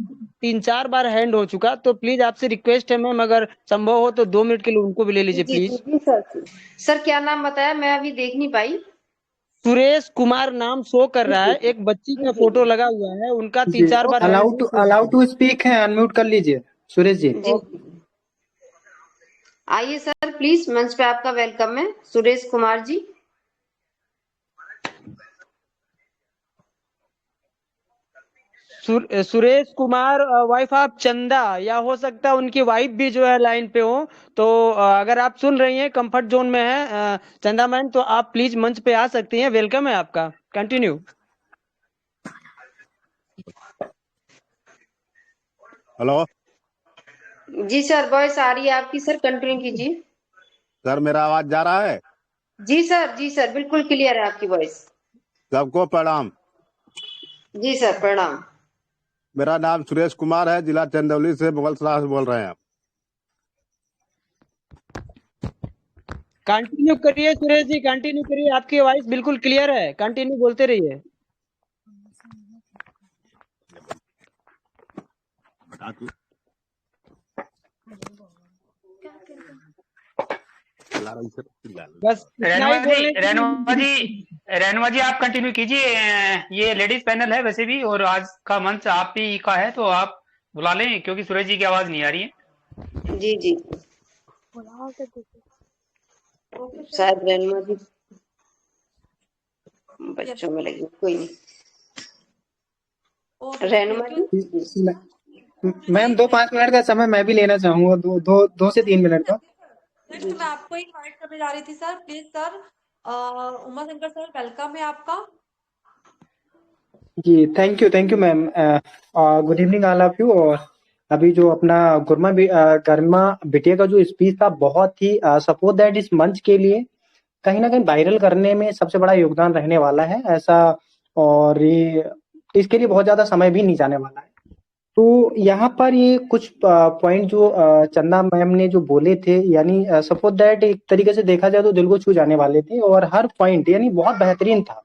3-4 बार हैंड हो चुका, तो प्लीज आपसे रिक्वेस्ट है मैम, अगर संभव हो तो 2 मिनट के लिए उनको भी ले जी लीजिए जी जी प्लीज। जी सर। सर क्या नाम बताया, मैं अभी देख नहीं पाई। सुरेश कुमार नाम शो कर जी रहा जी है, एक बच्ची जी का जी फोटो लगा हुआ है, उनका जी 3-4 बार ओके हैंड अलाउड नहीं हो अलाउड चुका। टू स्पीक है, अनम्यूट कर लीजिए सुरेश जी। जी। आइए सर प्लीज, मंच पे आपका वेलकम है सुरेश कुमार जी। सुरेश कुमार वाइफ ऑफ चंदा, या हो सकता है उनकी वाइफ भी जो है लाइन पे हो। तो अगर आप सुन रही हैं, कंफर्ट जोन में है चंदा मैम, तो आप प्लीज मंच पे आ सकती हैं, वेलकम है आपका, कंटिन्यू। हेलो जी सर, वॉइस आ रही है आपकी सर, कंटिन्यू कीजिए। सर, मेरा आवाज जा रहा है? जी सर बिल्कुल क्लियर है आपकी वॉइस। सबको प्रणाम। जी सर प्रणाम। मेरा नाम सुरेश कुमार है, जिला चंदौली से मुगलसराय से बोल रहे हैं। कंटिन्यू करिए सुरेश जी, कंटिन्यू करिए, आपकी वॉइस बिल्कुल क्लियर है, कंटिन्यू बोलते रहिए। बस इतना ही बोलने के लिए। रेणुआ जी आप कंटिन्यू कीजिए। ये लेडीज पैनल है वैसे भी, और आज का मंच आप ही का है, तो आप बुला लें, क्योंकि सुरेश जी की आवाज नहीं आ रही है। जी जी, शायद रेणुमा जी बच्चों में लगी, कोई नहीं। रेणुमा जी मैम 2-5 मिनट का समय मैं भी लेना चाहूंगा, 2 से 3 मिनट का। नेक्स्ट मैं आपको इनवाइट करने जा रही थी sir, please sir. Uma Shankar sir welcome है आपका। जी thank you ma'am. Good evening all of you. और अभी जो अपना गरिमा बिटिया का जो स्पीच था, बहुत ही सपोर्ट दैट इस मंच के लिए कहीं ना कहीं वायरल करने में सबसे बड़ा योगदान रहने वाला है ऐसा। और ये इसके लिए बहुत ज्यादा समय भी नहीं जाने वाला है। तो यहाँ पर ये कुछ पॉइंट जो चंदा मैम ने जो बोले थे, यानी सपोज दैट एक तरीके से देखा जाए तो दिल को छू जाने वाले थे, और हर पॉइंट यानी बहुत बेहतरीन था।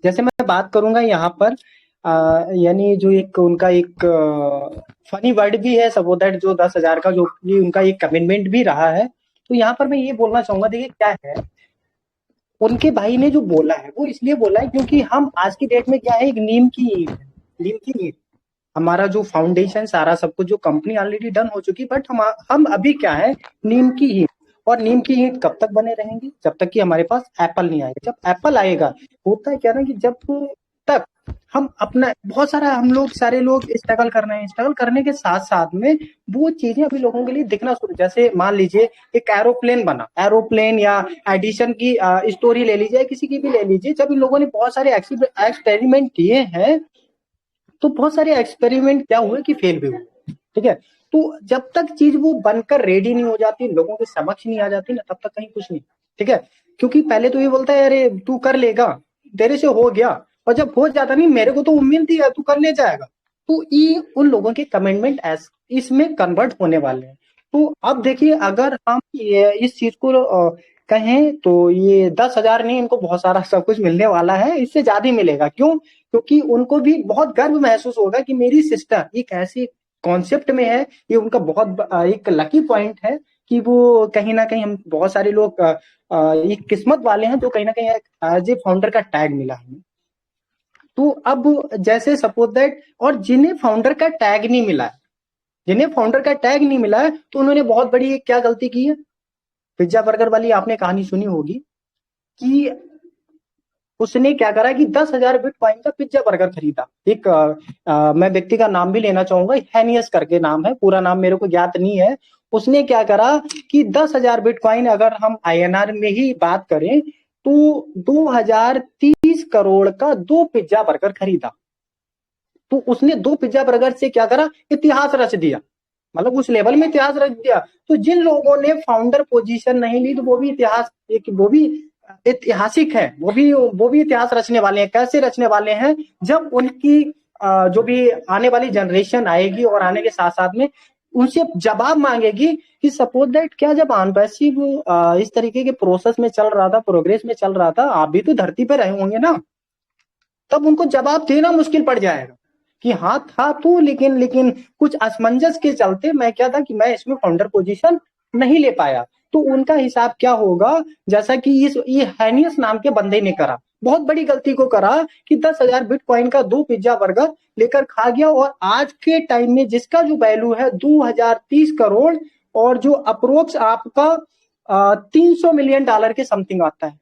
जैसे मैं बात करूंगा यहाँ पर यानी जो एक उनका एक फनी वर्ड भी है, सपोज दैट जो 10,000 का जो ये उनका एक कमिटमेंट भी रहा है। तो यहाँ पर मैं ये बोलना चाहूंगा, देखिए क्या है, उनके भाई ने जो बोला है वो इसलिए बोला है क्योंकि हम आज की डेट में क्या है, एक नीम की ईंट, हमारा जो फाउंडेशन सारा सब कुछ जो कंपनी ऑलरेडी डन हो चुकी, बट हम अभी क्या है, नीम की ईंट। और नीम की ईंट कब तक बने रहेंगे, जब तक कि हमारे पास एप्पल नहीं आएगा। जब एप्पल आएगा, होता है क्या ना कि जब तक हम अपना बहुत सारा हम लोग सारे लोग स्ट्रगल कर रहे हैं, स्ट्रगल करने के साथ साथ में वो चीजें अभी लोगों के लिए दिखना शुरू, जैसे मान लीजिए एक एरोप्लेन बना, एरोप्लेन या एडिशन की स्टोरी ले लीजिए, किसी की भी ले लीजिए, जब इन लोगों ने बहुत सारे एक्सपेरिमेंट किए हैं तो बहुत सारे एक्सपेरिमेंट क्या हुए कि फेल भी हुए, ठीक है। तो जब तक चीज वो बनकर रेडी नहीं हो जाती, लोगों के समक्ष नहीं आ जाती ना, तब तक कहीं कुछ नहीं, ठीक है। क्योंकि पहले तो ये बोलता है अरे तू कर लेगा, तेरे से हो गया, और जब हो जाता नहीं, मेरे को तो उम्मीद थी तू कर ले जाएगा, तो ये उन लोगों के कमिटमेंट इसमें कन्वर्ट होने वाले हैं। तो अब देखिए, अगर हम इस चीज को कहें तो ये 10,000 नहीं, इनको बहुत सारा सब कुछ मिलने वाला है, इससे ज्यादा ही मिलेगा। क्यों? क्योंकि उनको भी बहुत गर्व महसूस होगा कि मेरी सिस्टर एक ऐसी कॉन्सेप्ट में है। ये उनका बहुत एक लकी पॉइंट है कि वो कहीं ना कहीं, हम बहुत सारे लोग एक किस्मत वाले हैं जो कहीं ना कहीं एज ए फाउंडर का टैग मिला है। तो अब जैसे सपोज दैट, और जिन्हें फाउंडर का टैग नहीं मिला है, जिन्हें फाउंडर का टैग नहीं मिला है, तो उन्होंने बहुत बड़ी क्या गलती की है। पिज्जा बर्गर वाली आपने कहानी सुनी होगी कि उसने क्या करा कि 10,000 बिटकॉइन का पिज्जा बर्गर खरीदा। एक मैं व्यक्ति का नाम भी लेना चाहूंगा, हेनियस करके नाम है, पूरा नाम मेरे को ज्ञात नहीं है। उसने क्या करा कि 10,000 बिटकॉइन अगर हम INR में ही बात करें तो 2030 करोड़ का 2 पिज्जा बर्गर खरीदा। तो उसने 2 पिज्जा बर्गर से क्या करा, इतिहास रच दिया, मतलब उस लेवल में इतिहास रच दिया। तो जिन लोगों ने फाउंडर पोजीशन नहीं ली, तो वो भी इतिहास, वो भी ऐतिहासिक है, वो भी इतिहास रचने वाले हैं। कैसे रचने वाले हैं? जब उनकी जो भी आने वाली जनरेशन आएगी और आने के साथ साथ में उनसे जवाब मांगेगी कि सपोज दैट क्या जब अनपैसिव इस तरीके के प्रोसेस में चल रहा था, प्रोग्रेस में चल रहा था, आप भी तो धरती पे रहे होंगे ना, तब उनको जवाब देना मुश्किल पड़ जाएगा कि हाँ था तू, लेकिन कुछ असमंजस के चलते मैं क्या था कि मैं इसमें फाउंडर पोजीशन नहीं ले पाया। तो उनका हिसाब क्या होगा, जैसा कि ये हैनियस नाम के बंदे ने करा, बहुत बड़ी गलती को करा कि 10,000 बिटकॉइन का 2 पिज्जा बर्गर लेकर खा गया। और आज के टाइम में जिसका जो वैल्यू है 2030 करोड़, और जो अप्रोक्स आपका $300 मिलियन के समथिंग आता है।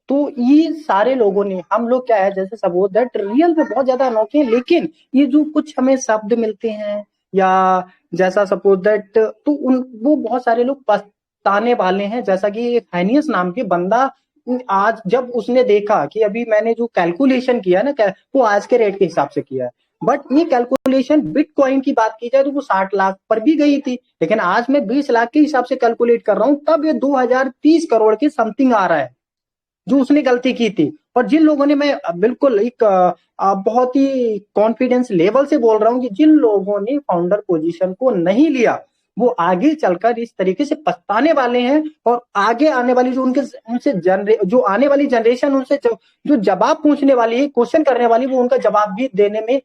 तो ये सारे लोगों ने, हम लोग क्या है, जैसे सपोज दैट रियल में बहुत ज्यादा अनोखे हैं, लेकिन ये जो कुछ हमें शब्द मिलते हैं या जैसा सपोज दैट, तो वो बहुत सारे लोग पछताने वाले हैं। जैसा कि फाइनियस नाम के बंदा, आज जब उसने देखा कि अभी मैंने जो कैलकुलेशन किया ना, वो आज के रेट के हिसाब से किया है, बट ये कैलकुलेशन बिटकॉइन की बात की जाए तो वो 60 लाख पर भी गई थी, लेकिन आज मैं 20 लाख के हिसाब से कैलकुलेट कर रहा हूँ, तब ये 2030 करोड़ के समथिंग आ रहा है, जो उसने गलती की थी। और जिन लोगों ने, मैं बिल्कुल एक बहुत ही कॉन्फिडेंस लेवल से बोल रहा हूँ कि जिन लोगों ने फाउंडर पोजीशन को नहीं लिया, वो आगे चलकर इस तरीके से पछताने वाले हैं। और आगे आने वाली जो उनसे जो आने वाली जनरेशन उनसे जो जवाब पूछने वाली है, क्वेश्चन करने वाली, वो उनका जवाब भी देने में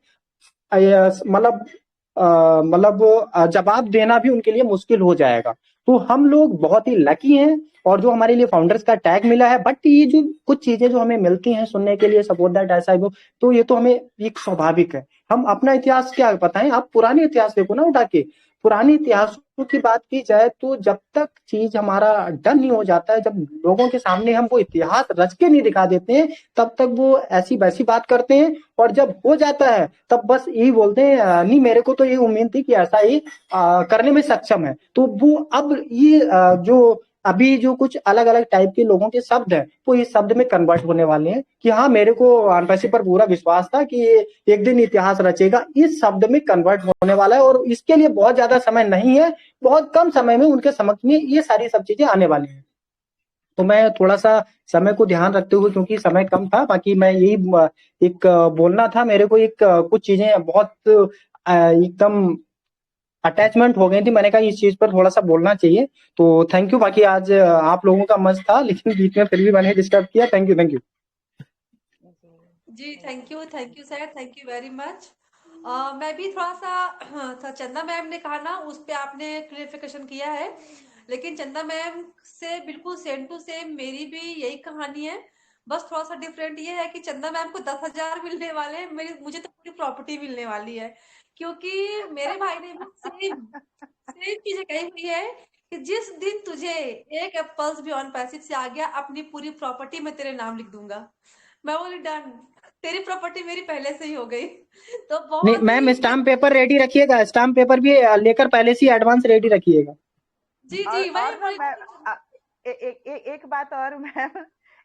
मतलब जवाब देना भी उनके लिए मुश्किल हो जाएगा। तो हम लोग बहुत ही लकी हैं, और जो हमारे लिए फाउंडर्स का टैग मिला है। बट ये जो कुछ चीजें जो हमें मिलती हैं सुनने के लिए, सपोज दैट ऐसा है वो, तो ये तो हमें एक स्वाभाविक है। हम अपना इतिहास क्या बताएं, आप पुराने इतिहास देखो ना उठा के, पुराने इतिहासों की बात की जाए तो जब तक चीज हमारा डन नहीं हो जाता है, जब लोगों के सामने हम वो इतिहास रच के नहीं दिखा देते हैं, तब तक वो ऐसी वैसी बात करते हैं। और जब हो जाता है तब बस यही बोलते हैं, नहीं मेरे को तो ये उम्मीद थी कि ऐसा ही करने में सक्षम है। तो वो अब ये जो अभी जो कुछ अलग अलग टाइप के लोगों के शब्द हैं, वो इस शब्द में कन्वर्ट होने वाले हैं कि हाँ, मेरे को अनपैसिव पर पूरा विश्वास था कि ये एक दिन इतिहास रचेगा, इस शब्द में कन्वर्ट होने वाला है। और इसके लिए बहुत ज्यादा समय नहीं है, बहुत कम समय में उनके समक्ष में ये सारी सब चीजें आने वाली हैं। तो मैं थोड़ा सा समय को ध्यान रखते हुए, क्योंकि समय कम था, बाकी मैं यही एक बोलना था मेरे को, एक कुछ चीजें बहुत एकदम अटैचमेंट हो गई थी, मैंने कहा इस चीज पर थोड़ा सा बोलना चाहिए। तो थैंक यू। बाकी आज आप लोगों का मंच था, लेकिन बीच में फिर भी मैंने डिस्टर्ब किया। Thank you. जी thank you sir, thank you very much. मैं भी थोड़ा सा चंदा मैम ने कहा ना, उस पे आपने क्लियरिफिकेशन किया है, लेकिन चंदा मैम से बिल्कुल सेम टू सेम मेरी भी यही कहानी है। बस थोड़ा सा डिफरेंट ये है कि चंदा मैम को 10,000 मिलने वाले हैं, मुझे तो पूरी प्रॉपर्टी मिलने वाली है, क्योंकि मेरे भाई ने भी सेम सेम चीजें कही हुई है कि जिस दिन तुझे एक एप्पल्स भी ऑन पैसिव से आ गया, अपनी पूरी प्रॉपर्टी में तेरे नाम लिख दूंगा। मैं बोली डन, तेरी प्रॉपर्टी मेरी पहले से ही हो गई। तो नहीं बहुत मैम, ही स्टाम्प पेपर रेडी रखिएगा, स्टाम्प पेपर भी लेकर पहले से एडवांस रेडी रखिएगा। जी और वही ना बोली। मैं एक बात और मैम,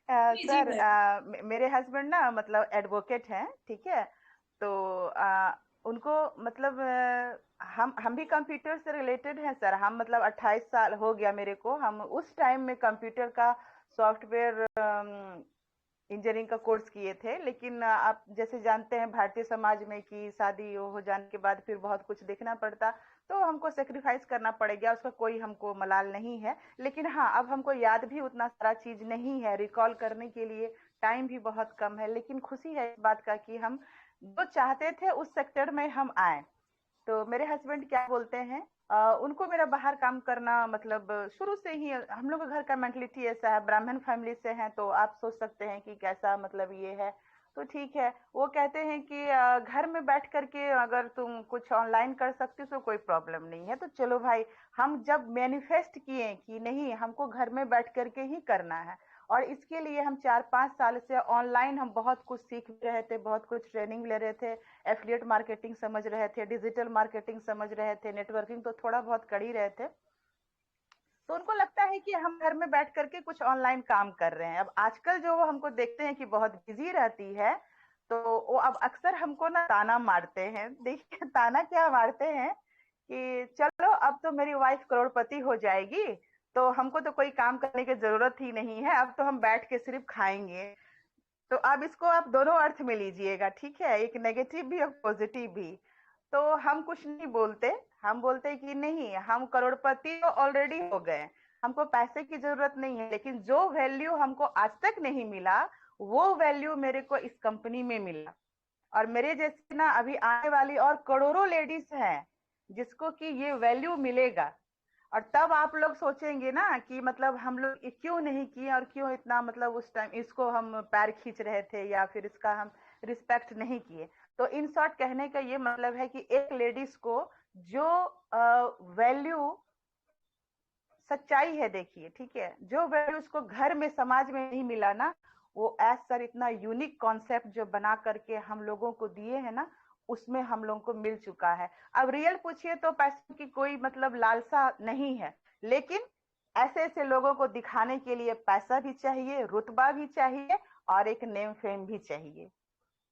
जी सर मैम। मेरे हस्बैंड ना मतलब एडवोकेट हैं, ठीक है, तो उनको मतलब हम भी कंप्यूटर से रिलेटेड हैं सर। हम मतलब 28 साल हो गया मेरे को, हम उस टाइम में कंप्यूटर का सॉफ्टवेयर इंजीनियरिंग का कोर्स किए थे। लेकिन आप जैसे जानते हैं भारतीय समाज में कि शादी हो जाने के बाद फिर बहुत कुछ देखना पड़ता, तो हमको सेक्रीफाइस करना पड़ेगा, उसका कोई हमको मलाल नहीं है। लेकिन हाँ, अब हमको याद भी उतना सारा चीज नहीं है, रिकॉल करने के लिए टाइम भी बहुत कम है। लेकिन खुशी है इस बात का कि हम जो चाहते थे उस सेक्टर में हम आए। तो मेरे हस्बैंड क्या बोलते हैं, उनको मेरा बाहर काम करना मतलब शुरू से ही, हम लोग का घर का मेंटलिटी ऐसा है, ब्राह्मण फैमिली से हैं, तो आप सोच सकते हैं कि कैसा मतलब ये है। तो ठीक है, वो कहते हैं कि घर में बैठ करके अगर तुम कुछ ऑनलाइन कर सकती हो तो कोई प्रॉब्लम नहीं है। तो चलो भाई, हम जब मैनिफेस्ट किए कि नहीं हमको घर में बैठ करके ही करना है, और इसके लिए हम 4-5 साल से ऑनलाइन हम बहुत कुछ सीख रहे थे, बहुत कुछ ट्रेनिंग ले रहे थे, एफिलिएट मार्केटिंग समझ रहे थे, डिजिटल मार्केटिंग समझ रहे थे, नेटवर्किंग तो थोड़ा बहुत कर ही रहे थे। तो उनको लगता है कि हम घर में बैठ करके कुछ ऑनलाइन काम कर रहे हैं। अब आजकल जो वो हमको देखते हैं कि बहुत बिजी रहती है, तो वो अब अक्सर हमको ना ताना मारते हैं। देखिए ताना क्या मारते हैं कि चलो अब तो मेरी वाइफ करोड़पति हो जाएगी, तो हमको तो कोई काम करने की जरूरत ही नहीं है, अब तो हम बैठ के सिर्फ खाएंगे। तो अब इसको आप दोनों अर्थ में लीजिएगा, ठीक है, एक नेगेटिव भी और पॉजिटिव भी। तो हम कुछ नहीं बोलते, हम बोलते कि नहीं, हम करोड़पति तो ऑलरेडी हो गए, हमको पैसे की जरूरत नहीं है, लेकिन जो वैल्यू हमको आज तक नहीं मिला वो वैल्यू मेरे को इस कंपनी में मिला। और मेरे जैसे ना अभी आने वाली और करोड़ों लेडीज हैं जिसको कि ये वैल्यू मिलेगा। और तब आप लोग सोचेंगे ना कि मतलब हम लोग क्यों नहीं किए, और क्यों इतना मतलब उस टाइम इसको हम पैर खींच रहे थे या फिर इसका हम रिस्पेक्ट नहीं किए। तो इन शॉर्ट कहने का ये मतलब है कि एक लेडीज को जो वैल्यू सच्चाई है, देखिए ठीक है, जो वैल्यू उसको घर में समाज में नहीं मिला ना, वो एज सर इतना यूनिक कॉन्सेप्ट जो बना करके हम लोगों को दिए हैं ना, उसमें हम लोगों को मिल चुका है। अब रियल पूछिए तो पैसे की कोई मतलब लालसा नहीं है, लेकिन ऐसे ऐसे लोगों को दिखाने के लिए पैसा भी चाहिए, रुतबा भी चाहिए, और एक नेम फेम भी चाहिए,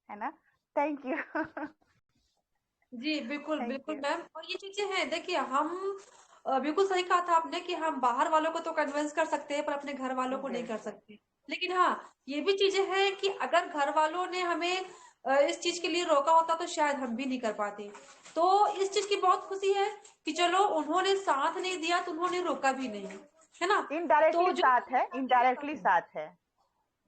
है ना। Thank you. जी बिल्कुल थैंक बिल्कुल यू। मैम, और ये चीजें हैं, देखिए हम बिल्कुल सही कहा था आपने कि हम बाहर वालों को तो कन्विंस कर सकते हैं पर अपने घर वालों को नहीं कर बिल्कुल। सकते। लेकिन हाँ, ये भी चीजें हैं कि अगर घर वालों ने हमें इस चीज के लिए रोका होता तो शायद हम भी नहीं कर पाते। तो इस चीज की बहुत खुशी है कि चलो उन्होंने साथ नहीं दिया तो उन्होंने रोका भी नहीं, है ना। तो इनडायरेक्टली जो साथ है, करना चाहते हैं इनडायरेक्टली करो। साथ है।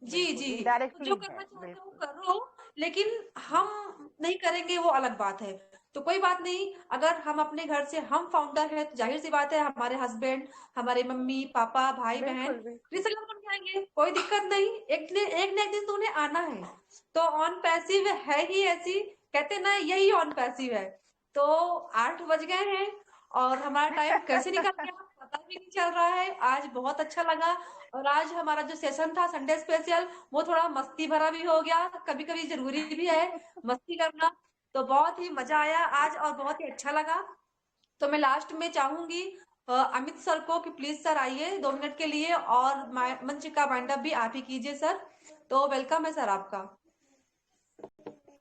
जी बिल्कुल जी, तो जो इनडायरेक्टली करना है, चाहते हो बिल्कुल। करो, लेकिन हम नहीं करेंगे वो अलग बात है। तो कोई बात नहीं, अगर हम अपने घर से हम फाउंडर हैं तो जाहिर सी बात है हमारे हस्बैंड, हमारे मम्मी पापा भाई बहन बिल्कुल बिल्कुल। रिसेलर बन जाएंगे, कोई दिक्कत नहीं। एक न एक दिन तो उन्हें आना है। तो ऑन पैसिव है ही ऐसी, कहते ना यही ऑन पैसिव है। तो 8 बज गए हैं और हमारा टाइम कैसे निकल गया पता भी नहीं चल रहा है। आज बहुत अच्छा लगा, और आज हमारा जो सेशन था संडे स्पेशल, वो थोड़ा मस्ती भरा भी हो गया, कभी कभी जरूरी भी है मस्ती करना। तो बहुत ही मजा आया आज और बहुत ही अच्छा लगा। तो मैं लास्ट में चाहूंगी अमित सर को कि प्लीज सर आइए 2 मिनट के लिए, और मंच का वाइंड अप भी आप ही कीजिए सर। तो वेलकम है सर आपका।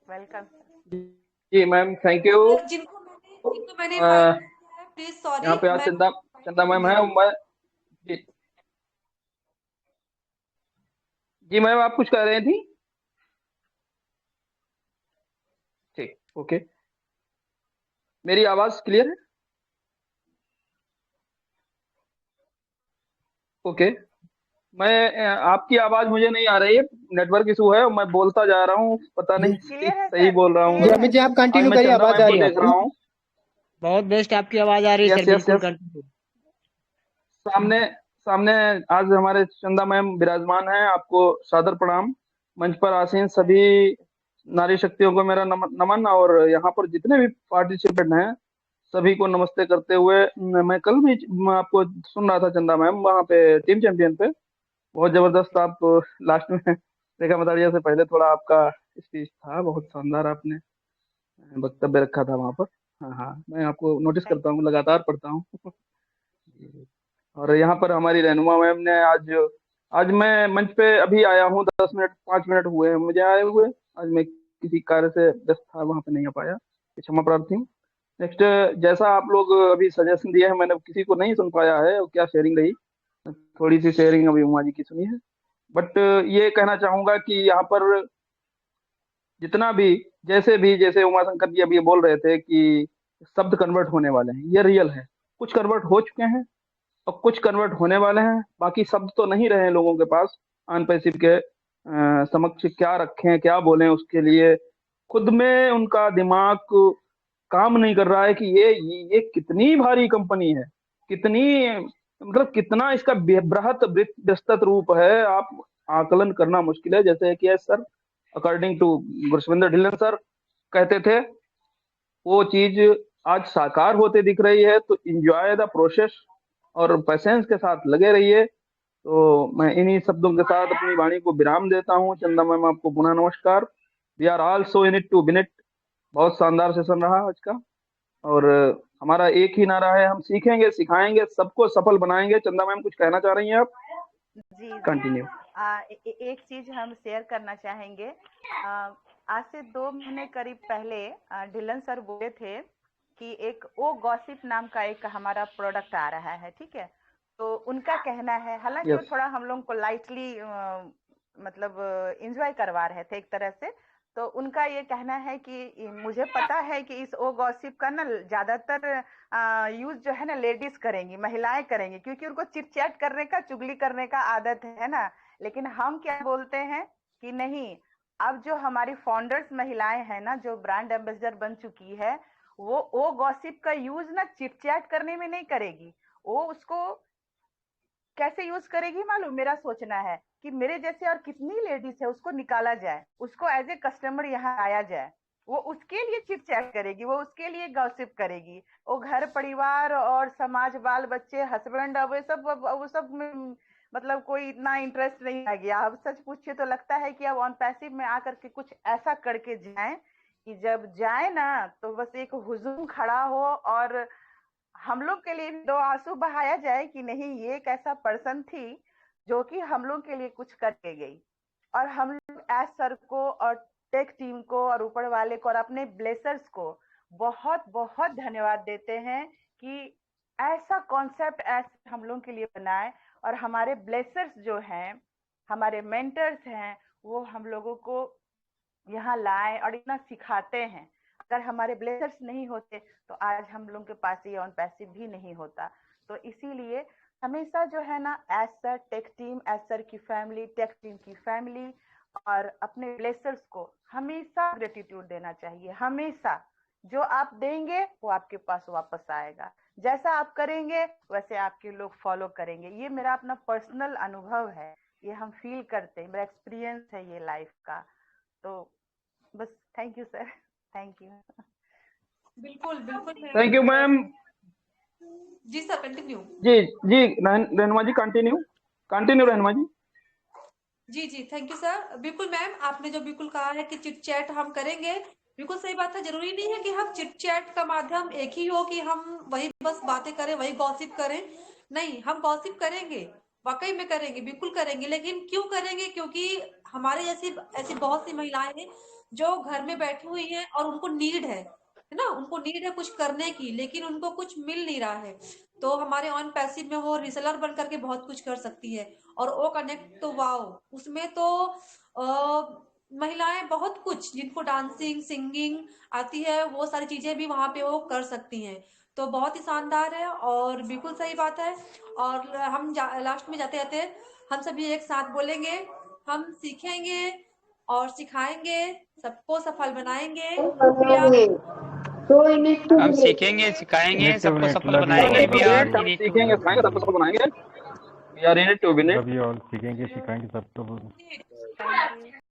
वेलकम। जी मैम, थैंक यू। और जिनको मैंने इनवाइट किया है प्लीज सॉरी, यहाँ पे आज मैं चंदा चंदा मैम है। जी मैं जी जी मैम, आप कुछ कह रही थी? ठीक, ओके। मेरी आवाज क्लियर है? ओके। आपकी आवाज मुझे नहीं आ रही है, नेटवर्क इशू है, मैं बोलता जा रहा हूँ, पता नहीं क्लियर है सही सर, बोल रहा हूँ। क्लियर अमित है। जी आप आज कंटिन्यू मैं करिए, चंदा आवाज मैम आ को रही है देख रहा आपकी। हूँ। बहुत बेस्ट आपकी आवाज आ रही है यस सर, यस बिल्कुल यस। कंटिन्यू। सामने सामने आज हमारे चंदा मैम विराजमान हैं, आपको सादर प्रणाम। मंच पर आसीन सभी नारी शक्तियों को मेरा नमन, और यहाँ पर जितने भी पार्टिसिपेंट हैं सभी को नमस्ते करते हुए, मैं कल भी मैं आपको सुन रहा था चंदा मैम, वहाँ पे टीम चैंपियन पे बहुत जबरदस्त आप लास्ट में रेखा मतारिया से पहले थोड़ा आपका स्पीच था, बहुत शानदार आपने वक्तव्य रखा था वहाँ पर। हाँ हाँ, मैं आपको नोटिस करता हूँ, लगातार पढ़ता हूँ। और यहाँ पर हमारी रहनुमा मैम ने आज आज मैं मंच पे अभी आया हूँ, 10 मिनट 5 मिनट हुए हैं मुझे आए हुए। आज मैं किसी कार्य से व्यस्त था, वहाँ पे नहीं आ पाया, क्षमा प्रार्थी हूँ। नेक्स्ट, जैसा आप लोग अभी सजेशन दिए हैं, मैंने किसी को नहीं सुन पाया है, और क्या शेयरिंग रही, थोड़ी सी शेयरिंग अभी उमा जी की सुनी है। बट ये कहना चाहूंगा कि यहाँ पर जितना भी जैसे उमा शंकर जी अभी बोल रहे थे कि शब्द कन्वर्ट होने वाले हैं, ये रियल है। कुछ कन्वर्ट हो चुके हैं और कुछ कन्वर्ट होने वाले हैं, बाकी शब्द तो नहीं रहे हैं लोगों के पास। ऑन पैसिव के समक्ष क्या रखें, क्या बोलें, उसके लिए खुद में उनका दिमाग काम नहीं कर रहा है कि ये कितनी भारी कंपनी है, कितनी, मतलब कितना इसका बृहत विस्तृत रूप है, आप आकलन करना मुश्किल है। जैसे कि sir, according to Gurvinder Dhillon sir कहते थे, वो चीज आज साकार होते दिख रही है, तो इंजॉय द प्रोसेस और पेशेंस के साथ लगे रहिए। तो मैं इन्हीं शब्दों के साथ अपनी वाणी को विराम देता हूँ। चंदा मैम, आपको पुनः नमस्कार। We are also in it to win it. बहुत शानदार सेशन रहा आज का, और हमारा एक ही नारा है, हम सीखेंगे, सिखाएंगे, सबको सफल बनाएंगे। चंदा मैम, कुछ कहना चाह रही हैं आप? जी कंटिन्यू। एक चीज हम शेयर करना चाहेंगे। आज से 2 महीने करीब पहले ढिल्लन सर बोले थे कि एक ओ गॉसिप नाम का एक हमारा प्रोडक्ट आ रहा है, ठीक है। तो उनका कहना है, हालांकि वो थोड़ा हम लोग को लाइटली मतलब एंजॉय करवा रहे थे एक तरह से। तो उनका ये कहना है कि मुझे पता है कि इस ओ गॉसिप का ना ज्यादातर यूज जो है ना लेडीज करेंगी, महिलाएं करेंगी, क्योंकि उनको चिट चैट करने का, चुगली करने का आदत है ना। लेकिन हम क्या बोलते हैं कि नहीं, अब जो हमारी फाउंडर्स महिलाएं हैं ना, जो ब्रांड एम्बेसडर बन चुकी है, वो ओ गॉसिप का यूज ना चिट चैट करने में नहीं करेगी। वो उसको कैसे यूज करेगी मालूम, मेरा सोचना है कि मेरे जैसे और कितनी लेडीज है, उसको निकाला जाए, उसको एज ए कस्टमर यहाँ आया जाए, वो उसके लिए चिट चैट करेगी, वो उसके लिए गॉसिप करेगी। वो घर परिवार और समाज, बाल बच्चे, हस्बैंड, अब वो सब में मतलब कोई इतना इंटरेस्ट नहीं आ गया। अब सच पूछिए तो लगता है कि अब ऑन पैसिव में आकर के कुछ ऐसा करके जाए कि जब जाए ना तो बस एक हुजूम खड़ा हो, और हम लोग के लिए भी 2 आंसू बहाया जाए कि नहीं, ये एक ऐसा पर्सन थी जो कि हम लोग के लिए कुछ करके गई। और हम लोग एस सर को और टेक टीम को और ऊपर वाले को और अपने ब्लेसर्स को बहुत बहुत धन्यवाद देते हैं कि ऐसा कॉन्सेप्ट ऐसे हम लोग के लिए बनाए, और हमारे ब्लेसर्स जो हैं, हमारे मेंटर्स हैं, वो हम लोगों को यहाँ लाए और इतना सिखाते हैं। अगर हमारे ब्लेसर्स नहीं होते तो आज हम लोग के पास ये ऑन पैसिव भी नहीं होता। तो इसीलिए हमेशा जो है ना, S sir, tech team, S sir की फैमिली, टेक टीम की फैमिली और अपने ब्लेसर्स को हमेशा ग्रेटिट्यूड देना चाहिए। हमेशा जो आप देंगे वो आपके पास वापस आएगा, जैसा आप करेंगे वैसे आपके लोग फॉलो करेंगे। ये मेरा अपना पर्सनल अनुभव है, ये हम फील करते हैं, मेरा एक्सपीरियंस है ये लाइफ का। तो बस, thank you sir, thank you. बिल्कुल बिल्कुल थैंक यू मैम। जी सर, कंटिन्यू। जी जी, रहनुमा जी कंटिन्यू रहनुमा जी। जी जी, थैंक यू सर। बिल्कुल मैम, आपने जो बिल्कुल कहा है कि चिट चैट हम करेंगे, बिल्कुल सही बात है। जरूरी नहीं है कि हम चिट चैट का माध्यम एक ही हो कि हम वही बस बातें करें, वही गॉसिप करें। नहीं, हम गॉसिप करेंगे, वाकई में करेंगे, बिल्कुल करेंगे। लेकिन क्यों करेंगे? क्योंकि हमारे ऐसी ऐसी बहुत सी महिलाएं हैं जो घर में बैठी हुई हैं और उनको नीड है, है ना, उनको नीड है कुछ करने की, लेकिन उनको कुछ मिल नहीं रहा है। तो हमारे ऑन पैसिव में वो रिसेलर बन करके बहुत कुछ कर सकती है। और ओ कनेक्ट तो वाओ, उसमें तो महिलाएं बहुत कुछ, जिनको डांसिंग सिंगिंग आती है, वो सारी चीजें भी वहां पे वो कर सकती हैं। तो बहुत ही शानदार है और बिल्कुल सही बात है। और हम लास्ट में जाते जाते हम सभी एक साथ बोलेंगे, हम सीखेंगे और सिखाएंगे, सबको सफल बनाएंगे। हम सीखेंगे सिखाएंगे सबको सफल बनाएंगे। वी आर हम सीखेंगे सिखाएंगे सबको सफल बनाएंगे। We are in it to win it. Love you all. सीखेंगे सिखाएंगे सबको